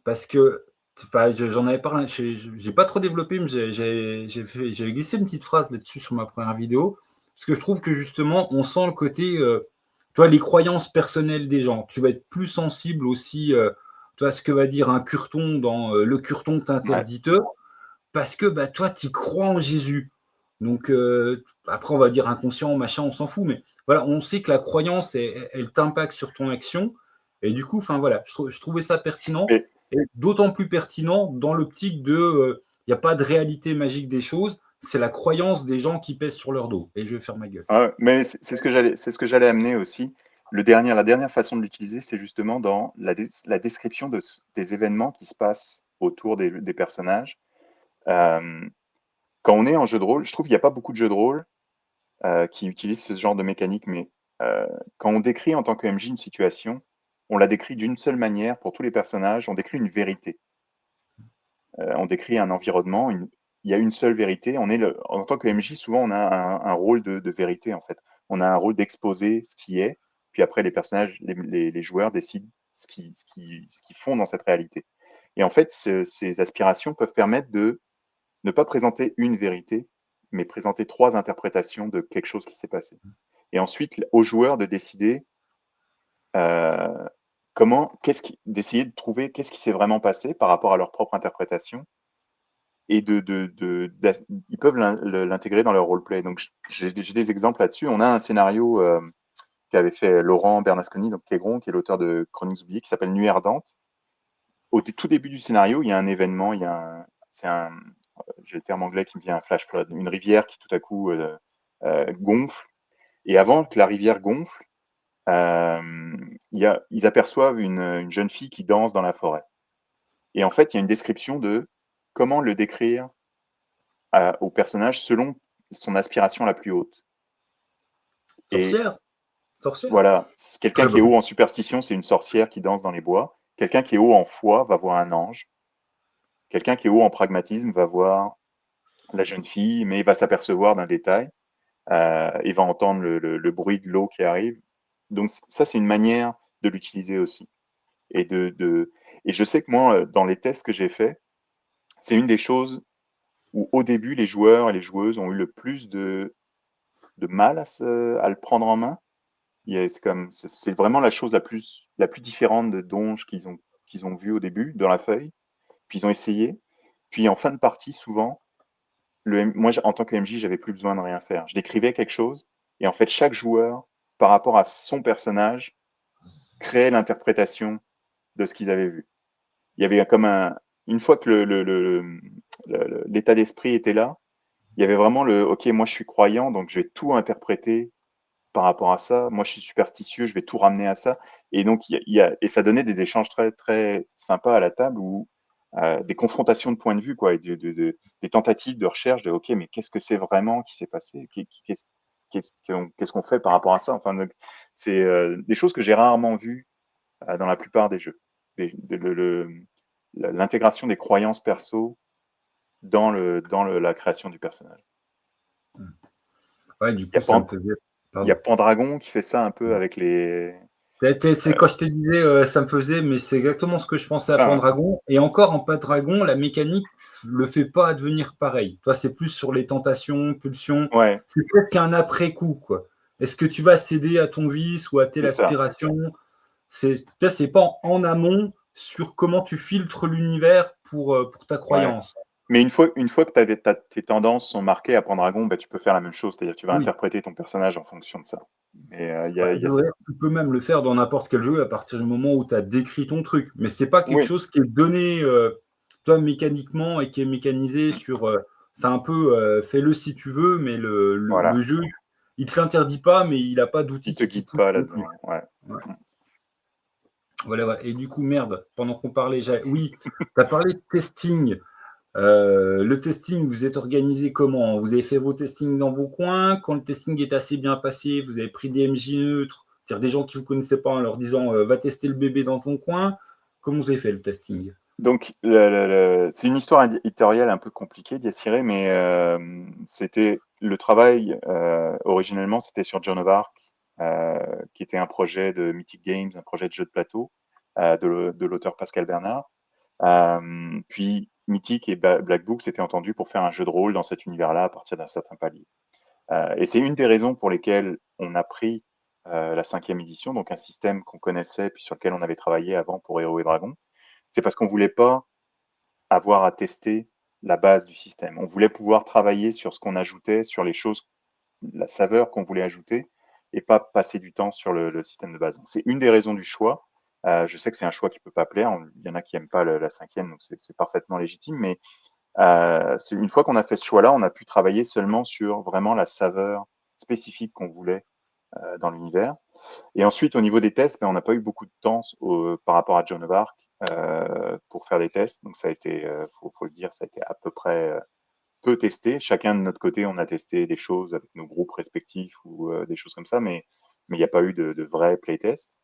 Parce que, enfin, j'en avais parlé, j'ai pas trop développé, mais j'avais glissé une petite phrase là-dessus sur ma première vidéo. Parce que je trouve que justement, on sent le côté, tu vois, les croyances personnelles des gens. Tu vas être plus sensible aussi, tu vois, à ce que va dire un curton dans le curton ouais, t'interditeux, parce que bah, toi, tu crois en Jésus. Donc, après, on va dire inconscient, machin, on s'en fout, mais voilà, on sait que la croyance, elle t'impacte sur ton action. Et du coup, enfin voilà, je trouvais ça pertinent, mais, et d'autant plus pertinent dans l'optique il n'y a pas de réalité magique des choses, c'est la croyance des gens qui pèsent sur leur dos. Et je vais faire ma gueule. mais c'est ce que j'allais amener aussi. La dernière façon de l'utiliser, c'est justement dans la description des événements qui se passent autour des personnages. Euh, Quand on est en jeu de rôle, je trouve qu'il n'y a pas beaucoup de jeux de rôle qui utilisent ce genre de mécanique, mais quand on décrit en tant que MJ une situation, on la décrit d'une seule manière pour tous les personnages, on décrit une vérité. On décrit un environnement, il y a une seule vérité. En tant que MJ, souvent, on a un rôle de vérité, en fait. On a un rôle d'exposer ce qui est, puis après, les personnages, les joueurs décident ce qu'ils font dans cette réalité. Et en fait, ces aspirations peuvent permettre de ne pas présenter une vérité, mais présenter trois interprétations de quelque chose qui s'est passé. Et ensuite, aux joueurs de décider euh, d'essayer de trouver qu'est-ce qui s'est vraiment passé par rapport à leur propre interprétation et ils peuvent l'intégrer dans leur roleplay. Donc, j'ai des exemples là-dessus. On a un scénario qu'avait fait Laurent Bernasconi, donc Quégron, qui est l'auteur de Chroniques oubliées, qui s'appelle Nuit ardente. Au tout début du scénario, il y a un événement, j'ai le terme anglais qui me vient, un flash flood, une rivière qui tout à coup gonfle. Et avant que la rivière gonfle, ils aperçoivent une jeune fille qui danse dans la forêt. Et en fait, il y a une description de comment le décrire au personnage selon son aspiration la plus haute. Et Sorcière. Sorcière. voilà, quelqu'un Très qui est bonne. haut en superstition, c'est une sorcière qui danse dans les bois. Quelqu'un qui est haut en foi va voir un ange. Quelqu'un qui est haut en pragmatisme va voir la jeune fille, mais il va s'apercevoir d'un détail. Il va entendre le bruit de l'eau qui arrive. Donc ça, c'est une manière de l'utiliser aussi. Et, et je sais que moi, dans les tests que j'ai faits, c'est une des choses où au début, les joueurs et les joueuses ont eu le plus de mal à le prendre en main. C'est vraiment la chose la plus différente de Donge qu'ils ont vu au début dans la feuille. Puis ils ont essayé. Puis en fin de partie, souvent, moi, en tant que MJ, j'avais plus besoin de rien faire. Je décrivais quelque chose et en fait, chaque joueur, par rapport à son personnage, créait l'interprétation de ce qu'ils avaient vu. Il y avait comme une fois que l'état d'esprit était là, il y avait vraiment OK, moi je suis croyant, donc je vais tout interpréter par rapport à ça. Moi je suis superstitieux, je vais tout ramener à ça. Et donc, et ça donnait des échanges très, très sympas à la table où des confrontations de points de vue, quoi, et des tentatives de recherche de OK, mais qu'est-ce que c'est vraiment qui s'est passé? Qu'est-ce qu'on fait par rapport à ça? Enfin, c'est des choses que j'ai rarement vues dans la plupart des jeux. L'intégration des croyances perso dans la création du personnage. Ouais, du Il y coup, a, ça me faisait. il y a Pardon. Pendragon qui fait ça un peu avec les. C'est quand je te disais, ça me faisait, mais c'est exactement ce que je pensais à Ça, hein. Pendragon. Et encore, en Pendragon, la mécanique le fait pas devenir pareil. Toi, c'est plus sur les tentations, pulsions. Ouais, C'est presque un après-coup, quoi. Est-ce que tu vas céder à ton vice ou à telle c'est ça. aspiration? C'est pas en amont sur comment tu filtres l'univers pour ta Ouais. croyance. Mais une fois que tes tendances sont marquées à Pendragon, bah, tu peux faire la même chose, c'est-à-dire que tu vas Oui. interpréter ton personnage en fonction de ça. Mais Bah, il y a cette. tu peux même le faire dans n'importe quel jeu à partir du moment où tu as décrit ton truc. Mais c'est pas quelque Oui, chose qui est donné toi mécaniquement et qui est mécanisé sur. C'est un peu fais-le si tu veux, mais le voilà. jeu, il te l'interdit pas, mais il n'a pas Il d'outils te qui t'y guide poussent pas non plus. là-dedans. Ouais. Ouais. Voilà, voilà. Et du coup, merde, pendant qu'on parlait, oui, tu as parlé de testing. Le testing, vous êtes organisé comment? Vous avez fait vos testings dans vos coins. Quand le testing est assez bien passé, vous avez pris des MJ neutres, c'est-à-dire des gens qui ne vous connaissaient pas en leur disant va tester le bébé dans ton coin. Comment vous avez fait le testing? Donc, c'est une histoire éditoriale un peu compliquée d'y assurer, mais c'était le travail, originellement, c'était sur Joan of Arc, qui était un projet de Mythic Games, un projet de jeu de plateau de l'auteur Pascal Bernard. Puis Mythic et Black Book s'étaient entendus pour faire un jeu de rôle dans cet univers-là à partir d'un certain palier. Et c'est une des raisons pour lesquelles on a pris la 5e édition, donc un système qu'on connaissait puis sur lequel on avait travaillé avant pour Héros et Dragons. C'est parce qu'on voulait pas avoir à tester la base du système. On voulait pouvoir travailler sur ce qu'on ajoutait, sur les choses, la saveur qu'on voulait ajouter, et pas passer du temps sur le système de base. C'est une des raisons du choix. Je sais que c'est un choix qui peut pas plaire. Il y en a qui aiment pas la 5e, donc c'est parfaitement légitime. Mais une fois qu'on a fait ce choix-là, on a pu travailler seulement sur vraiment la saveur spécifique qu'on voulait dans l'univers. Et ensuite, au niveau des tests, ben, on n'a pas eu beaucoup de temps par rapport à Joan of Arc pour faire des tests. Donc, ça a été, faut le dire, ça a été à peu près peu testé. Chacun de notre côté, on a testé des choses avec nos groupes respectifs ou des choses comme ça, mais il n'y a pas eu de vrai playtest.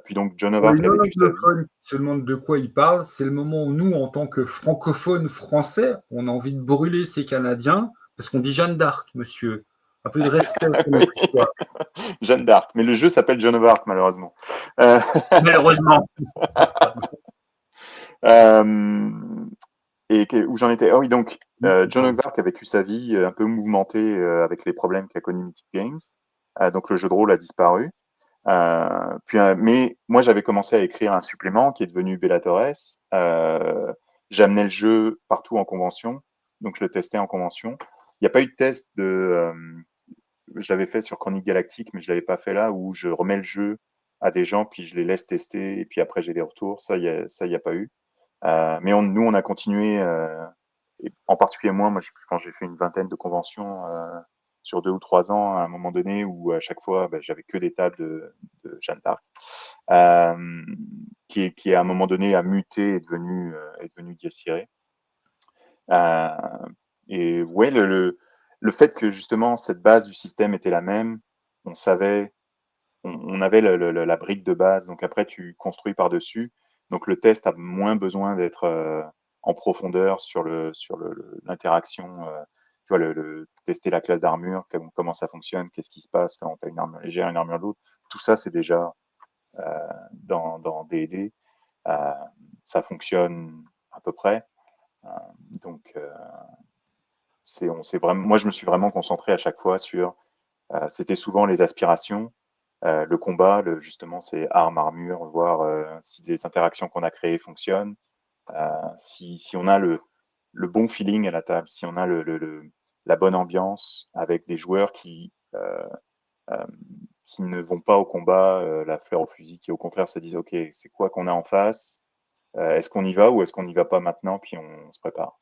Puis donc, Joan of Pour les Arc a vécu sa vie. non-anglophones qui se demandent de quoi il parle, c'est le moment où nous, en tant que francophones français, on a envie de brûler ces Canadiens parce qu'on dit Jeanne d'Arc, monsieur. Un peu de respect pour notre histoire. Jeanne d'Arc. Mais le jeu s'appelle Joan of Arc, malheureusement. Euh, Malheureusement. euh, où j'en étais? Ah oui, donc Joan of Arc a vécu sa vie un peu mouvementée avec les problèmes qu'a connu Mythic Games. Donc le jeu de rôle a disparu. Mais moi, j'avais commencé à écrire un supplément qui est devenu Bella Torres. j'amenais le jeu partout en convention, donc je le testais en convention. Il n'y a pas eu de test je l'avais fait sur Chronique Galactique, mais je l'avais pas fait là, où je remets le jeu à des gens, puis je les laisse tester, et puis après j'ai des retours. Ça, il y a pas eu. Mais nous, on a continué, et en particulier moi, quand j'ai fait une vingtaine de conventions sur 2 ou 3 ans, à un moment donné, où à chaque fois, j'avais que des tables de Jeanne d'Arc, euh, qui à un moment donné a muté et est devenu Dies Irae. Euh, et ouais, le fait que justement cette base du système était la même, on savait, on avait la brique de base, donc après tu construis par-dessus. Donc le test a moins besoin d'être en profondeur l'interaction. Tu vois, tester la classe d'armure, comment ça fonctionne, qu'est-ce qui se passe quand tu as une armure légère, une armure lourde. Tout ça, c'est déjà dans D&D. Euh, Ça fonctionne à peu près. Euh, donc, moi, je me suis vraiment concentré à chaque fois sur, c'était souvent les aspirations, le combat, justement, c'est armes, armure, voir si les interactions qu'on a créées fonctionnent, si on a le bon feeling à la table, si on a la bonne ambiance avec des joueurs euh, qui ne vont pas au combat la fleur au fusil, qui au contraire se disent, OK, c'est quoi qu'on a en face? Est-ce qu'on y va ou est-ce qu'on n'y va pas maintenant, puis on se prépare?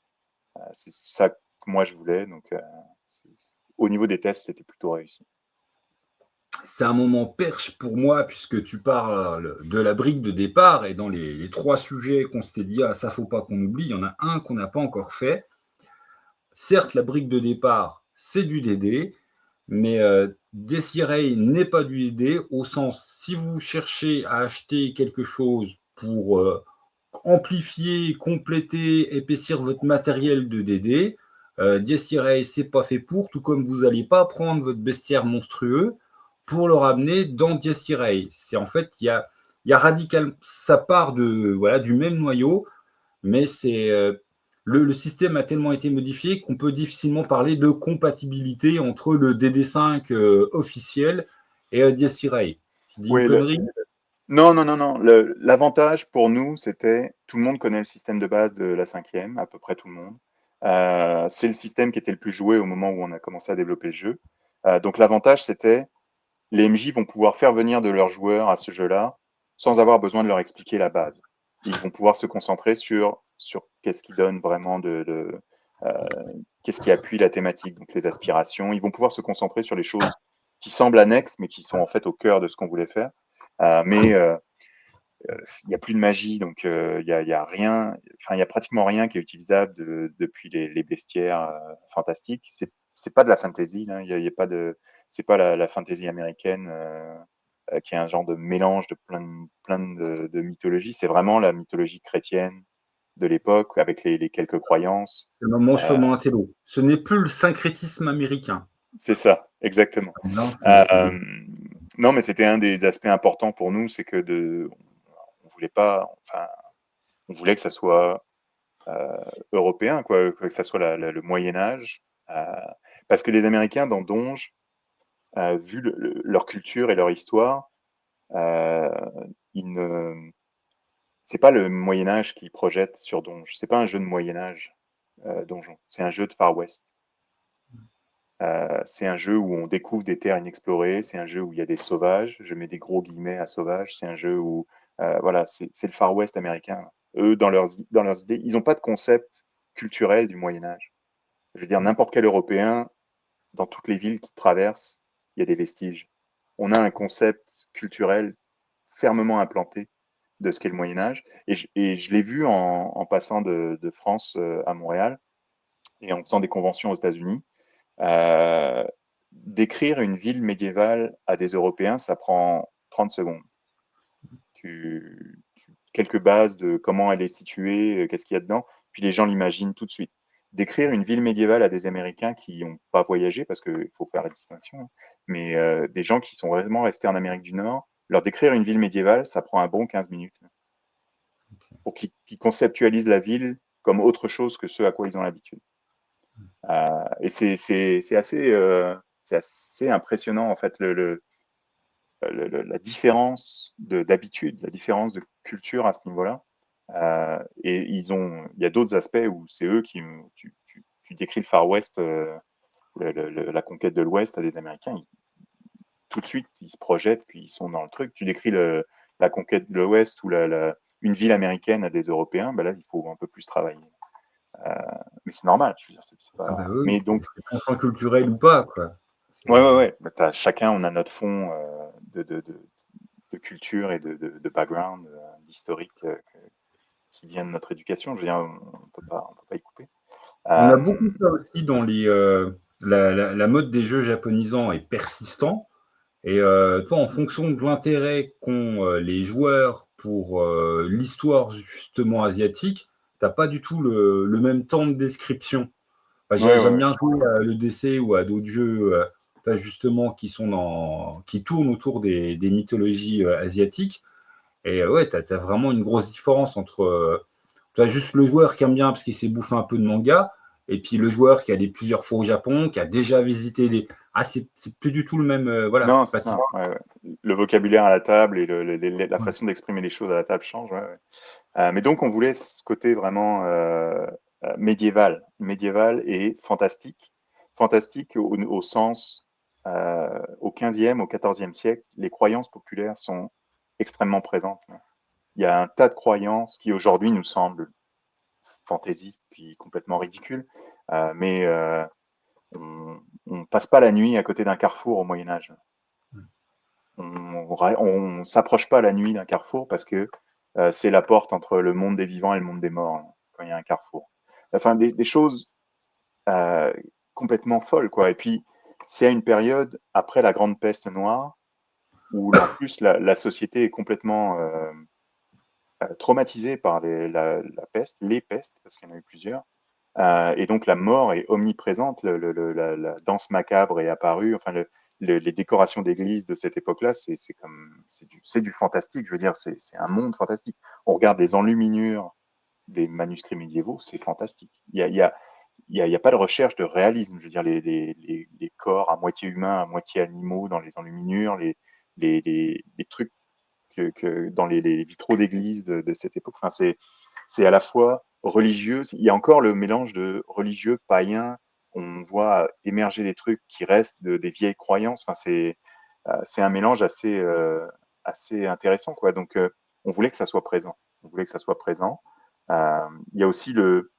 C'est ça que moi je voulais. Donc, au niveau des tests, c'était plutôt réussi. C'est un moment perche pour moi, puisque tu parles de la brique de départ, et dans les 3 sujets qu'on s'était dit: «Ah, ça, faut pas qu'on oublie», il y en a un qu'on n'a pas encore fait. Certes, la brique de départ, c'est du DD, mais Desiree n'est pas du DD, au sens, si vous cherchez à acheter quelque chose pour amplifier, compléter, épaissir votre matériel de DD, Desiree, c'est pas fait pour, tout comme vous n'allez pas prendre votre bestiaire monstrueux pour le ramener dans Desiree. C'est en fait, il y a radicalement, ça part de, voilà, du même noyau, mais le système a tellement été modifié qu'on peut difficilement parler de compatibilité entre le DD5 officiel et Desiree. Je dis une Oui, connerie? non, non, non, non. L'avantage pour nous, c'était tout le monde connaît le système de base de la cinquième, à peu près tout le monde. C'est le système qui était le plus joué au moment où on a commencé à développer le jeu. Donc l'avantage, c'était les MJ vont pouvoir faire venir de leurs joueurs à ce jeu-là sans avoir besoin de leur expliquer la base. Ils vont pouvoir se concentrer sur qu'est-ce qui donne vraiment qu'est-ce qui appuie la thématique, donc les aspirations. Ils vont pouvoir se concentrer sur les choses qui semblent annexes, mais qui sont en fait au cœur de ce qu'on voulait faire. Mais il n'y a plus de magie, donc il y a rien, enfin il y a pratiquement rien qui est utilisable depuis les bestiaires fantastiques. C'est pas de la fantasy, là. Il y a pas de, c'est pas la fantasy américaine qui est un genre de mélange de plein de mythologies. C'est vraiment la mythologie chrétienne de l'époque avec les quelques croyances. Moi, je fais Euh, mon intello. Ce n'est plus le syncrétisme américain. c'est ça, exactement. Non, Euh, non, mais c'était un des aspects importants pour nous, c'est que on voulait pas, enfin, on voulait que ça soit européen, quoi, que ça soit le Moyen Âge, parce que les Américains dans Donge, vu leur culture et leur histoire, euh, ils ne, c'est pas le Moyen Âge qu'ils projettent sur Donge. C'est pas un jeu de Moyen Âge, Donjon. C'est un jeu de Far West. C'est un jeu où on découvre des terres inexplorées. C'est un jeu où il y a des sauvages. Je mets des gros guillemets à sauvages. C'est un jeu où, voilà, c'est le Far West américain. Eux, dans leurs idées, ils n'ont pas de concept culturel du Moyen Âge. Je veux dire, n'importe quel Européen, dans toutes les villes qu'il traverse, il y a des vestiges. On a un concept culturel fermement implanté de ce qu'est le Moyen Âge. Et je l'ai vu en passant de France à Montréal et en faisant des conventions aux États-Unis. Euh, Décrire une ville médiévale à des Européens, ça prend 30 secondes. Quelques bases de comment elle est située, qu'est-ce qu'il y a dedans, puis les gens l'imaginent tout de suite. Décrire une ville médiévale à des Américains qui n'ont pas voyagé, parce qu'il faut faire la distinction, hein, mais des gens qui sont vraiment restés en Amérique du Nord, leur décrire une ville médiévale, ça prend un bon 15 minutes pour qu'ils conceptualisent la ville comme autre chose que ce à quoi ils ont l'habitude. Et c'est assez impressionnant, en fait, la différence d'habitude, la différence de culture à ce niveau-là. Et il y a d'autres aspects où c'est eux tu décris le Far West, la conquête de l'Ouest à des Américains, tout de suite, ils se projettent, puis ils sont dans le truc. Tu décris la conquête de l'Ouest ou une ville américaine à des Européens, ben là, il faut un peu plus travailler. Euh, mais c'est normal, je veux dire, c'est Ah pas. bah oui, Mais c'est donc, contraint culturel ou pas, quoi. ouais. Bah, chacun, on a notre fond de culture et de background, d'historique qui vient de notre éducation. Je veux dire, on peut pas y couper. On a Euh, beaucoup ça aussi dans la mode des jeux japonisants est persistant. Et toi, en fonction de l'intérêt qu'ont les joueurs pour l'histoire justement asiatique, t'as pas du tout le même temps de description. Enfin, j'aime ouais. bien jouer à l'EDC ou à d'autres jeux justement qui tournent autour des mythologies asiatiques. Et ouais, t'as vraiment une grosse différence entre t'as juste le joueur qui aime bien parce qu'il s'est bouffé un peu de manga, et puis le joueur qui a allé plusieurs fois au Japon, qui a déjà visité des. Ah, c'est plus du tout le même. Voilà. Non, c'est ça. Ouais. Le vocabulaire à la table et la façon d'exprimer les choses à la table change. Ouais. Mais donc, on voulait ce côté vraiment médiéval et fantastique. Fantastique au sens, au 15e, au 14e siècle, les croyances populaires sont extrêmement présentes. Il y a un tas de croyances qui aujourd'hui nous semblent fantaisistes puis complètement ridicules, mais on ne passe pas la nuit à côté d'un carrefour au Moyen Âge. On s'approche pas la nuit d'un carrefour parce que c'est la porte entre le monde des vivants et le monde des morts, hein, quand il y a un carrefour. Enfin, des choses euh, complètement folles, quoi. Et puis, c'est à une période après la Grande Peste noire où, en plus, la société est complètement traumatisée par la peste, les pestes, parce qu'il y en a eu plusieurs. Et donc la mort est omniprésente, la danse macabre est apparue, enfin les décorations d'église de cette époque-là, c'est du fantastique, je veux dire, c'est un monde fantastique. On regarde les enluminures des manuscrits médiévaux, c'est fantastique. Il y a pas de recherche de réalisme, je veux dire, les corps à moitié humains, à moitié animaux dans les enluminures, les trucs dans les vitraux d'église de cette époque. Enfin, c'est à la fois religieux, il y a encore le mélange de religieux, païen, on voit émerger des trucs qui restent des vieilles croyances. Enfin, c'est un mélange assez intéressant, quoi. Donc, on voulait que ça soit présent. On voulait que ça soit présent. Il y a aussi le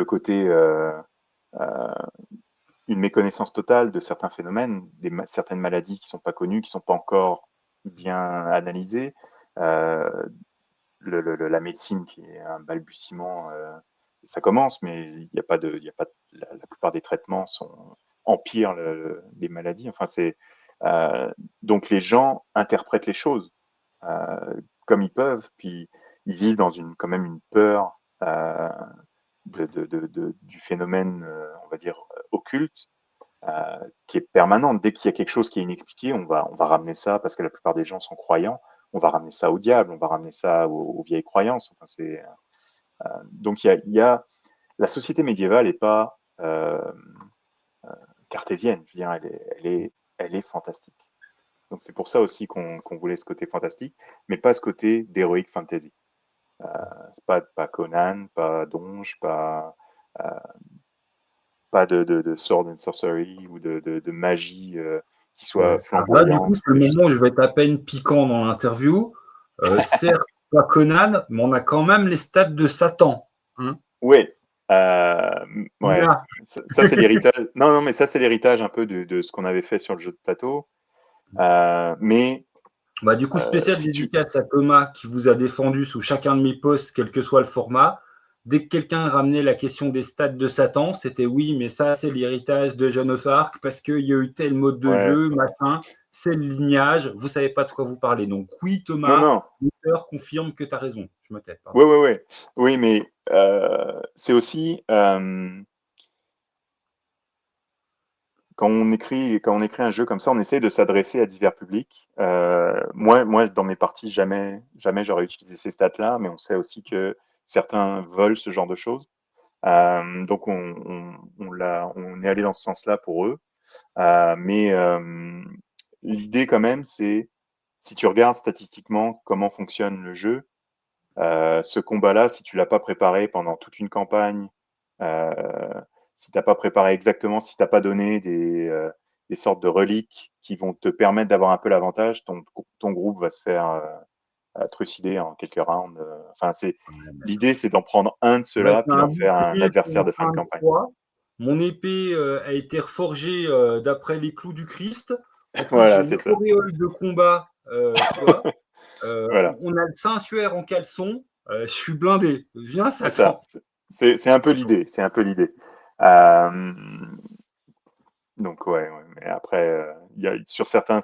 côté euh, une méconnaissance totale de certains phénomènes, certaines maladies qui ne sont pas connues, qui ne sont pas encore bien analysées. Euh, la médecine qui est un balbutiement, ça commence, mais il y a pas la plupart des traitements empirent les maladies. Enfin, donc les gens interprètent les choses comme ils peuvent, puis ils vivent dans quand même une peur du phénomène, on va dire, occulte, qui est permanente. Dès qu'il y a quelque chose qui est inexpliqué, on va ramener ça, parce que la plupart des gens sont croyants, on va ramener ça au diable, on va ramener ça aux vieilles croyances. Enfin, donc il y a la société médiévale n'est pas cartésienne, je veux dire, elle est fantastique. Donc c'est pour ça aussi qu'on voulait ce côté fantastique, mais pas ce côté d'heroic fantasy. C'est pas Conan, pas Donge, euh, pas de sword and sorcery ou de magie qui soit Ouais. Alors là, du coup, flamboyante. c'est le moment où je vais être à peine piquant dans l'interview. Certes, pas Conan, mais on a quand même les stats de Satan. Hein. Oui, ouais. Là. Ça c'est l'héritage. Non, mais ça c'est l'héritage un peu de ce qu'on avait fait sur le jeu de plateau. Mais Bah, du coup, spécial si tu, dédicace à Thomas qui vous a défendu sous chacun de mes posts, quel que soit le format. Dès que quelqu'un ramenait la question des stats de Satan, c'était oui, mais ça, c'est l'héritage de Jeanne of Arc parce qu'il y a eu tel mode de ouais, jeu, machin, c'est le lignage, vous savez pas de quoi vous parlez. Donc, oui, Thomas, non, l'auteur confirme que tu as raison. Je me tais, pardon. ouais, oui, mais c'est aussi quand on écrit un jeu comme ça, on essaie de s'adresser à divers publics. Moi, dans mes parties, jamais j'aurais utilisé ces stats-là, mais on sait aussi que certains veulent ce genre de choses. Donc on est allé dans ce sens-là pour eux. Mais l'idée quand même, c'est si tu regardes statistiquement comment fonctionne le jeu, Ce combat-là, si tu l'as pas préparé pendant toute une campagne, euh, si t'as pas préparé exactement, si t'as pas donné des sortes de reliques qui vont te permettre d'avoir un peu l'avantage, ton groupe va se faire trucider en quelques rounds. Enfin, Ouais, mais l'idée, c'est d'en prendre un de avec ceux-là, puis un d'en faire un bouclier qui adversaire de fin de emprunte campagne. 3, mon épée a été reforgée d'après les clous du Christ. En plus, j'ai Voilà, une c'est ça. auréole de combat, tu vois. Voilà, On a le Saint-Suaire en caleçon. Je suis blindé. Viens, c'est ça. Satan. C'est un peu l'idée. C'est un peu l'idée. Euh, donc ouais, mais après, sur certains,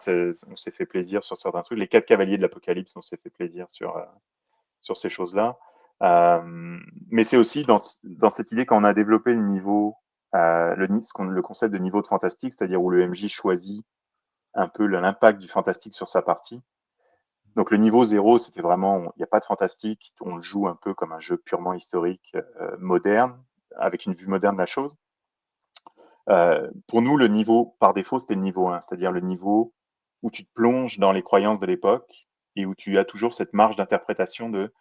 on s'est fait plaisir sur certains trucs. Les 4 cavaliers de l'Apocalypse, on s'est fait plaisir sur ces choses-là. Mais c'est aussi dans cette idée quand on a développé le niveau, le concept de niveau de fantastique, c'est-à-dire où le MJ choisit un peu l'impact du fantastique sur sa partie. Donc le niveau 0, c'était vraiment, il n'y a pas de fantastique, on le joue un peu comme un jeu purement historique, moderne, avec une vue moderne de la chose. Pour nous, le niveau par défaut, c'était le niveau 1, c'est-à-dire le niveau où tu te plonges dans les croyances de l'époque et où tu as toujours cette marge d'interprétation de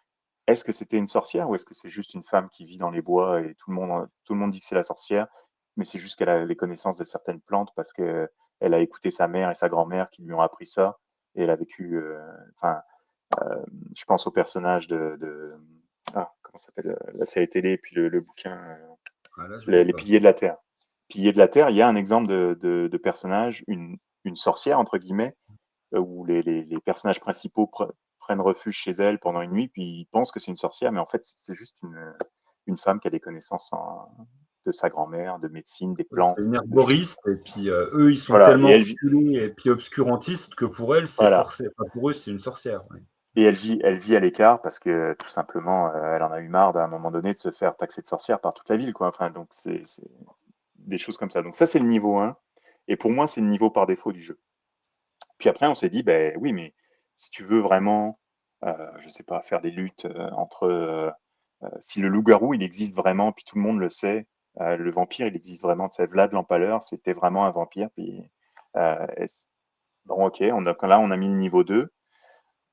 est-ce que c'était une sorcière ou est-ce que c'est juste une femme qui vit dans les bois et tout le monde dit que c'est la sorcière, mais c'est juste qu'elle a les connaissances de certaines plantes parce qu'elle a écouté sa mère et sa grand-mère qui lui ont appris ça et elle a vécu. Enfin, je pense au personnage comment ça s'appelle la série télé et puis le bouquin Ah, là, je vois Les pas. Piliers de la Terre. Piliers de la Terre, il y a un exemple de personnage, une sorcière entre guillemets, où les personnages principaux prennent refuge chez elle pendant une nuit, puis ils pensent que c'est une sorcière, mais en fait, c'est juste une femme qui a des connaissances de sa grand-mère, de médecine, des C'est plantes, une de physique. herboriste. Et puis, eux, ils sont Voilà, et tellement reculés et puis obscurantistes que pour elle, c'est voilà, forcé. Enfin, pour eux, c'est une sorcière. Ouais. et elle vit à l'écart parce que tout simplement, elle en a eu marre d'un moment donné de se faire taxer de sorcière par toute la ville, quoi. Enfin, donc c'est des choses comme ça. Donc ça, c'est le niveau 1, et pour moi, c'est le niveau par défaut du jeu. Puis après, on s'est dit, ben oui, mais si tu veux vraiment, je sais pas, faire des luttes entre, si le loup-garou, il existe vraiment, puis tout le monde le sait, le vampire, il existe vraiment, tu sais, Vlad l'Empaleur, c'était vraiment un vampire, puis bon, ok, là, on a mis le niveau 2,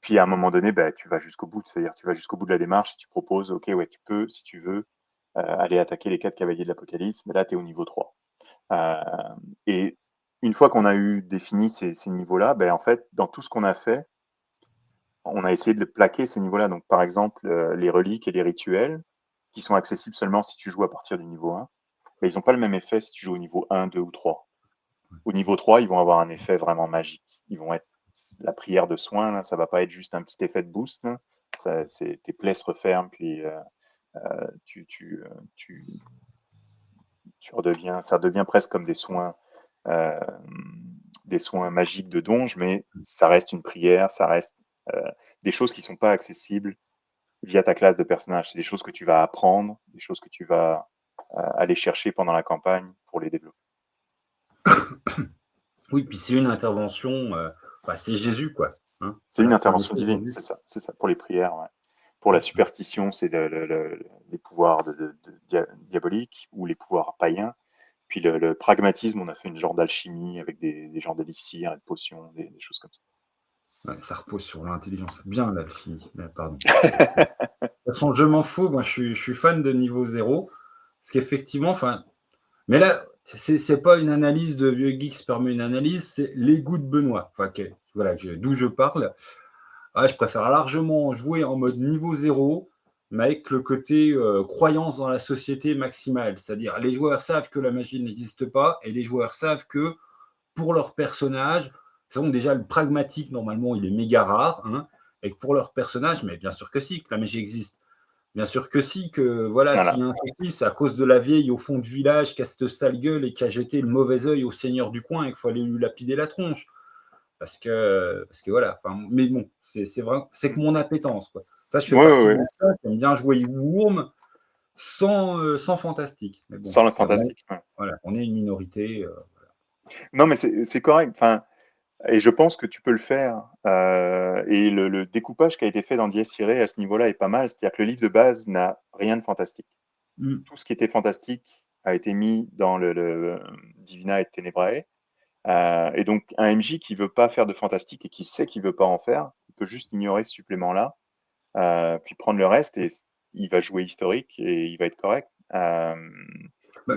puis à un moment donné, ben, tu vas jusqu'au bout, c'est-à-dire tu vas jusqu'au bout de la démarche, et tu proposes, ok, ouais, tu peux, si tu veux, aller attaquer les 4 cavaliers de l'Apocalypse, mais là, tu es au niveau 3. Euh, et une fois qu'on a eu défini ces niveaux-là, ben, en fait, dans tout ce qu'on a fait, on a essayé de plaquer ces niveaux-là. Donc, par exemple, les reliques et les rituels, qui sont accessibles seulement si tu joues à partir du niveau 1, mais ils n'ont pas le même effet si tu joues au niveau 1, 2 ou 3. Au niveau 3, ils vont avoir un effet vraiment magique. Ils vont être la prière de soin, là, ça va pas être juste un petit effet de boost. Là. Tes plaies se referment, puis tu, tu, tu, ça devient presque comme euh, des soins magiques de donge, mais ça reste une prière, ça reste des choses qui ne sont pas accessibles via ta classe de personnage. C'est des choses que tu vas apprendre, des choses que tu vas aller chercher pendant la campagne pour les développer. Oui, puis c'est une intervention. Bah, c'est Jésus, quoi. Hein. C'est une Voilà, c'est intervention l'effet divine, Jésus. c'est ça, pour les prières. Ouais. Pour la superstition, c'est les pouvoirs diaboliques ou les pouvoirs païens. Puis le pragmatisme, on a fait une genre d'alchimie avec des genres d'élixirs et de potions, des choses comme Ouais, ça repose sur l'intelligence. Bien, l'alchimie. Mais pardon. De ça. toute façon, je m'en fous. Moi, je suis fan de niveau 0. Parce qu'effectivement, enfin, mais là, c'est pas une analyse de vieux geek se permet une analyse, c'est les goûts de Benoît. Enfin, voilà, d'où je parle. Ah, je préfère largement jouer en mode niveau 0, mais avec le côté croyance dans la société maximale. C'est-à-dire, les joueurs savent que la magie n'existe pas et les joueurs savent que pour leur personnage, déjà le pragmatique, normalement, il est méga rare. Hein, et que pour leur personnage, mais bien sûr que si, que la magie existe. Bien sûr que si, que voilà, s'il y Voilà. a un souci, c'est à cause de la vieille au fond du village qui a cette sale gueule et qui a jeté le mauvais œil au seigneur du coin et qu'il fallait lui lapider la tronche. Parce que voilà, enfin, mais bon, c'est vrai, c'est que mon appétence, quoi. Ça, je fais Oui, oui, partie oui. des gens qui aiment bien jouer Worm sans fantastique. Mais bon, Sans le fantastique. Ouais. voilà, on est une minorité. Non, mais c'est correct. Enfin, et je pense que tu peux le faire. Et le découpage qui a été fait dans Dies Irae à ce niveau-là est pas mal. C'est-à-dire que le livre de base n'a rien de fantastique. Mm. Tout ce qui était fantastique a été mis dans le Divina et Tenebrae. Et donc, un MJ qui veut pas faire de fantastique et qui sait qu'il veut pas en faire, il peut juste ignorer ce supplément-là puis prendre le reste et il va jouer historique et il va être correct. Bah,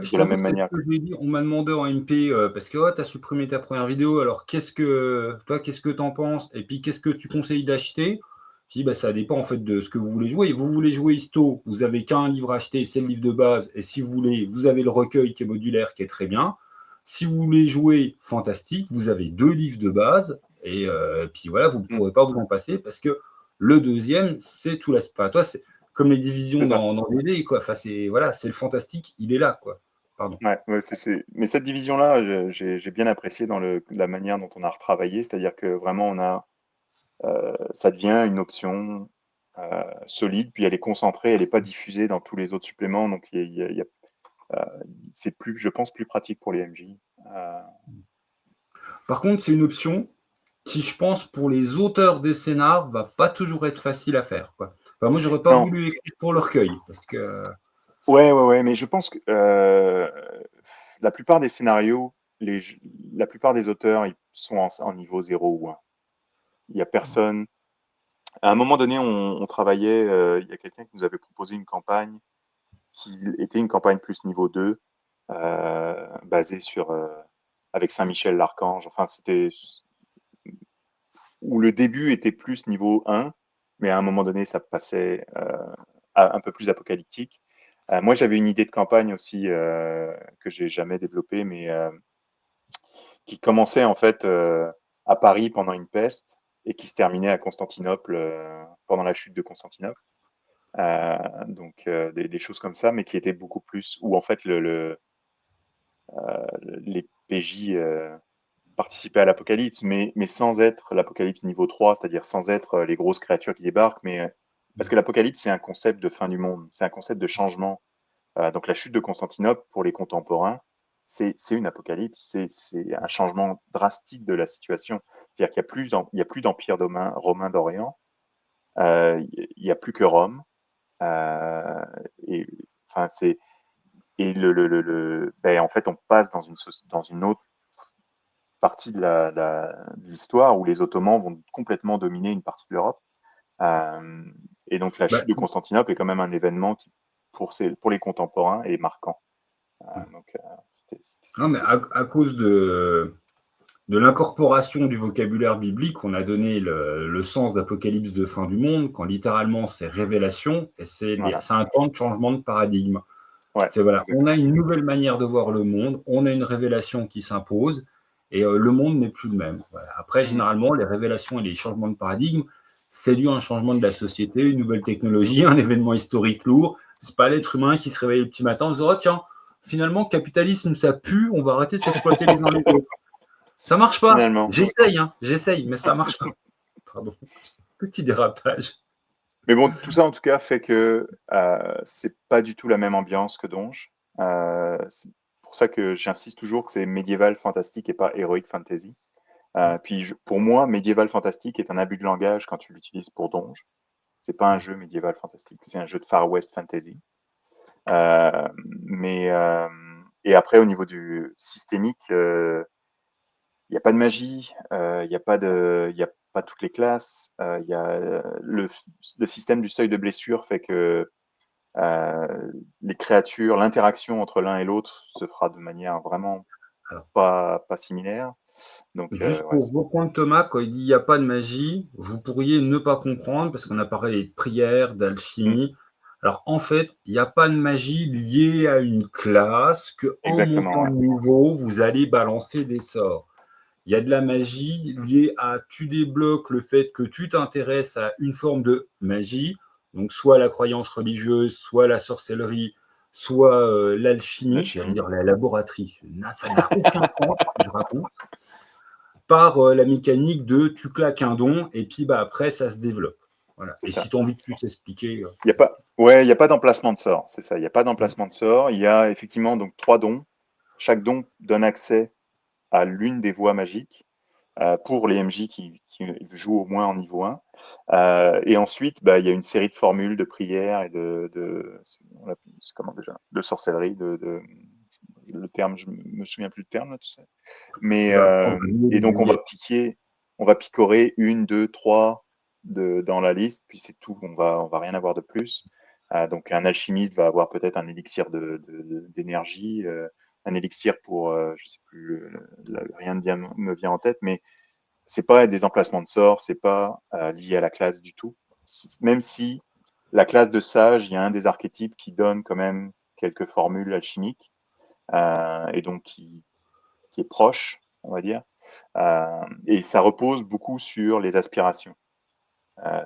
je De la t'avoue même que c'est ce manière que que je lui ai dit. On m'a demandé en MP, parce que: «Oh, tu as supprimé ta première vidéo, alors qu'est-ce que tu en penses? Et puis qu'est-ce que tu conseilles d'acheter?» Je dis: «Bah, ça dépend en fait de ce que vous voulez jouer. Vous voulez jouer histo, vous avez qu'un livre à acheter, c'est le livre de base et si vous voulez, vous avez le recueil qui est modulaire, qui est très bien. Si vous voulez jouer fantastique, vous avez 2 livres de base et puis voilà, vous ne mmh, pourrez pas vous en passer parce que le deuxième, c'est tout l'aspect. Toi, c'est comme les c'est divisions ça. dans DD, quoi. Enfin, c'est voilà, c'est le fantastique, il est là, quoi. Pardon. Ouais, ouais, mais cette division-là, j'ai bien apprécié dans la manière dont on a retravaillé, c'est-à-dire que vraiment ça devient une option solide, puis elle est concentrée, elle n'est pas diffusée dans tous les autres suppléments, donc c'est plus, je pense, plus pratique pour les MJ. Euh, Par contre, c'est une option qui, je pense, pour les auteurs des scénars, va pas toujours être facile à faire, quoi. Enfin, moi, j'aurais pas non, voulu écrire pour le recueil parce que ouais, mais je pense que la plupart des scénarios, la plupart des auteurs, ils sont en niveau 0 ou 1. Il y a personne. À un moment donné, on travaillait, il y a quelqu'un qui nous avait proposé une campagne qui était une campagne plus niveau 2, basée avec Saint-Michel l'Archange. Enfin, c'était où le début était plus niveau 1, mais à un moment donné, ça passait à un peu plus apocalyptique. Moi, j'avais une idée de campagne aussi que j'ai jamais développée, mais qui commençait en fait à Paris pendant une peste et qui se terminait à Constantinople pendant la chute de Constantinople. Donc des choses comme ça, mais qui étaient beaucoup plus où en fait les PJ participaient à l'apocalypse, mais sans être l'apocalypse niveau 3, c'est-à-dire sans être les grosses créatures qui débarquent, mais parce que l'apocalypse, c'est un concept de fin du monde, c'est un concept de changement. Donc la chute de Constantinople, pour les contemporains, c'est une apocalypse, c'est un changement drastique de la situation. C'est-à-dire qu'il y a plus d'empire romain d'Orient, il n'y a plus que Rome, euh, et, enfin, et ben, en fait, on passe dans une autre partie de l'histoire où les Ottomans vont complètement dominer une partie de l'Europe. Euh, et donc, la bah, chute de Constantinople est quand même un événement qui, pour les contemporains, est marquant. Donc, c'était ça. non, mais à cause de l'incorporation du vocabulaire biblique, on a donné le sens d'Apocalypse de fin du monde, quand littéralement c'est révélation, et Voilà. c'est un temps de changement de paradigme. Ouais, C'est voilà, on a exactement. une nouvelle manière de voir le monde, on a une révélation qui s'impose, et le monde n'est plus le même. Voilà. Après, Mhm. généralement, les révélations et les changements de paradigme, c'est dû à un changement de la société, une nouvelle technologie, un événement historique lourd. C'est pas l'être humain qui se réveille le petit matin en se disant oh, tiens, finalement, le capitalisme, ça pue, on va arrêter de s'exploiter les uns les autres. Ça marche pas. Finalement. J'essaye, mais ça marche pas. Pardon. Petit dérapage. Mais bon, tout ça en tout cas fait que c'est pas du tout la même ambiance que Donge. C'est pour ça que j'insiste toujours que c'est médiéval fantastique et pas heroic fantasy. Puis pour moi, médiéval fantastique est un abus de langage quand tu l'utilises pour Donge. C'est pas un jeu médiéval fantastique, c'est un jeu de Far West fantasy. Euh, mais et après au niveau du systémique, il n'y a pas de magie, il y a pas toutes les classes, il y a le système du seuil de blessure fait que les créatures, l'interaction entre l'un et l'autre se fera de manière vraiment Alors, pas similaire. Donc, juste ouais, pour reprendre Thomas, quand il dit il n'y a pas de magie, vous pourriez ne pas comprendre parce qu'on a parlé de prière, mm, d'alchimie. Alors en fait, il n'y a pas de magie liée à une classe que en exactement, montant ouais. de niveau, vous allez balancer des sorts. Il y a de la magie liée à tu débloques le fait que tu t'intéresses à une forme de magie, donc soit la croyance religieuse, soit la sorcellerie, soit l'alchimie, j'allais L'alchimie, dire la laboraterie. Ça n'a aucun sens ce que je raconte par la mécanique de tu claques un don et puis bah, après ça se développe. Voilà. c'est Et si ça. tu as envie de plus expliquer, Il y a pas, ouais, il y a pas d'emplacement de sort, c'est ça. Il n'y a pas d'emplacement de sort. Il y a effectivement donc 3 dons. Chaque don donne accès à l'une des voies magiques pour les MJ qui jouent au moins en niveau 1. Et ensuite, bah, il y a une série de formules de prières et c'est comment déjà, de sorcellerie, le terme, je me souviens plus du terme là, tu sais. Mais bah, et donc on va picorer une, deux, trois. dans la liste, puis c'est tout. On va rien avoir de plus. Donc un alchimiste va avoir peut-être un élixir d'énergie, un élixir pour, je sais plus, rien ne me vient en tête, mais c'est pas des emplacements de sorts, c'est pas lié à la classe du tout. Même si la classe de sage, il y a un des archétypes qui donne quand même quelques formules alchimiques, et donc qui est proche, on va dire. Et ça repose beaucoup sur les aspirations.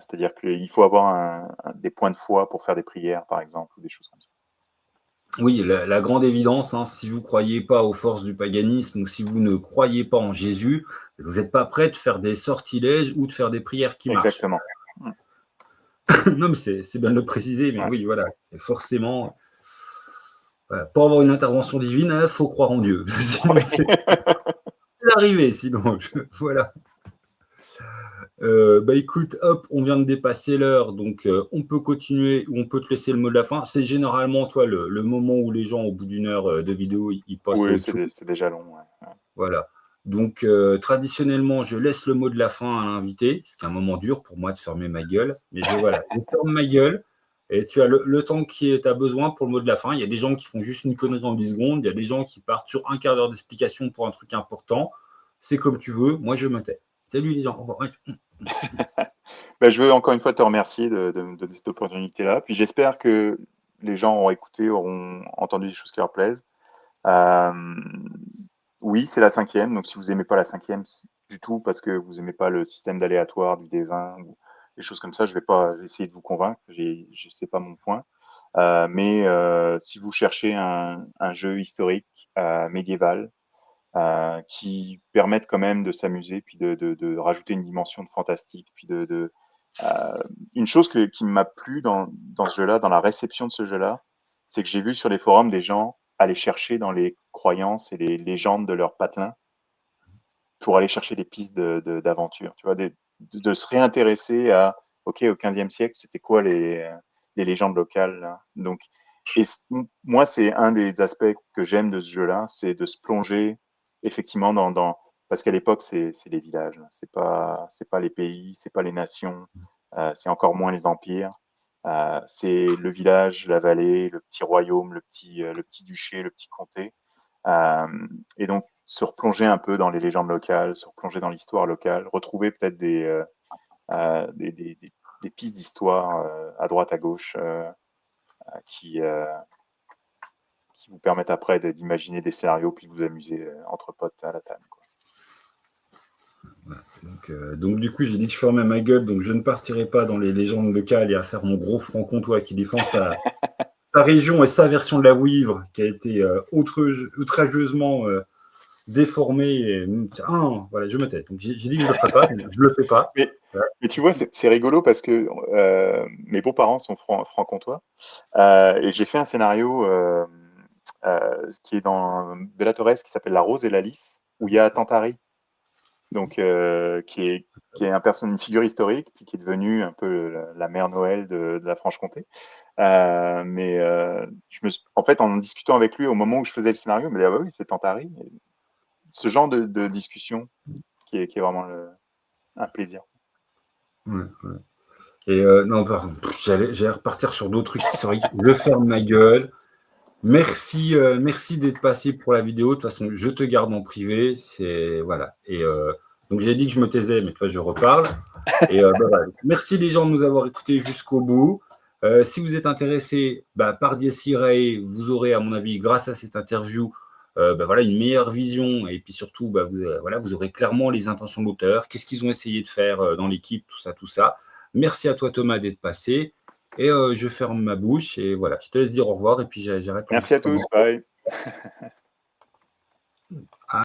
C'est-à-dire qu'il faut avoir des points de foi pour faire des prières, par exemple, ou des choses comme ça. Oui, la grande évidence, hein, si vous ne croyez pas aux forces du paganisme ou si vous ne croyez pas en Jésus, vous n'êtes pas prêt de faire des sortilèges ou de faire des prières qui marchent. Exactement. Non, mais c'est bien de le préciser, mais Ouais. oui, voilà, c'est forcément. Voilà, pour avoir une intervention divine, il faut croire en Dieu. C'est l'arrivée, sinon. Voilà. Bah écoute, hop, on vient de dépasser l'heure, donc on peut continuer ou on peut te laisser le mot de la fin. C'est généralement, toi, le moment où les gens, au bout d'une heure de vidéo, ils passent à Oui, autre chose. c'est déjà long. Ouais. Voilà. Donc, traditionnellement, je laisse le mot de la fin à l'invité, ce qui est un moment dur pour moi de fermer ma gueule. Mais voilà, je ferme ma gueule et tu as le temps que tu as besoin pour le mot de la fin. Il y a des gens qui font juste une connerie en 10 secondes. Il y a des gens qui partent sur un quart d'heure d'explication pour un truc important. C'est comme tu veux. Moi, je me tais. Salut les gens. Au revoir. Ben, je veux encore une fois te remercier de me donner cette opportunité-là. Puis j'espère que les gens auront écouté, auront entendu des choses qui leur plaisent. Euh, oui, c'est la 5e. Donc si vous aimez pas la 5e du tout parce que vous aimez pas le système d'aléatoire du D20 ou des choses comme ça, je vais pas essayer de vous convaincre. C'est pas mon point. Mais si vous cherchez un jeu historique médiéval qui permettent quand même de s'amuser, puis de rajouter une dimension de fantastique, puis une chose qui m'a plu dans ce jeu-là, dans la réception de ce jeu-là, c'est que j'ai vu sur les forums des gens aller chercher dans les croyances et les légendes de leur patelin pour aller chercher des pistes d'aventure, tu vois, de se réintéresser à, ok, au 15e siècle, c'était quoi les légendes locales là. Donc, et moi, c'est un des aspects que j'aime de ce jeu-là, c'est de se plonger effectivement parce qu'à l'époque, c'est les villages, c'est pas les pays, c'est pas les nations, c'est encore moins les empires. C'est le village, la vallée, le petit royaume, le petit duché, le petit comté. Et donc, se replonger un peu dans les légendes locales, se replonger dans l'histoire locale, retrouver peut-être des pistes d'histoire à droite, à gauche, qui, qui vous permettent après d'imaginer des scénarios puis de vous amuser entre potes à la table, quoi. Donc, du coup, j'ai dit que je fermais ma gueule, donc je ne partirai pas dans les légendes locales et à faire mon gros franc-comtois qui défend sa région et sa version de la vouivre qui a été outrageusement déformée. Voilà, je me tais. Donc, j'ai dit que je ne le ferai pas, mais je ne le fais pas. Mais tu vois, c'est rigolo parce que mes beaux-parents sont franc-comtois et j'ai fait un scénario qui est dans Bellatorès qui s'appelle La Rose et la Lys, où il y a Tantari, donc qui est une figure historique, puis qui est devenue un peu la mère Noël de la Franche-Comté. Mais en fait, en discutant avec lui au moment où je faisais le scénario, il me dit ah bah oui, c'est Tantari. Et ce genre de discussion qui est vraiment un plaisir. Ouais. Et non, pardon, j'allais repartir sur d'autres trucs historiques. Je ferme ma gueule. Merci d'être passé pour la vidéo. De toute façon, je te garde en privé. Voilà. Et donc j'ai dit que je me taisais, mais toi je reparle. Et voilà. Merci les gens de nous avoir écoutés jusqu'au bout. Si vous êtes intéressé par Dies Irae, vous aurez, à mon avis, grâce à cette interview, voilà, une meilleure vision. Et puis surtout, vous aurez clairement les intentions de l'auteur. Qu'est-ce qu'ils ont essayé de faire dans l'équipe, tout ça, tout ça. Merci à toi Thomas d'être passé. Et je ferme ma bouche et voilà, je te laisse dire au revoir et puis j'arrête. Merci à tous, bye.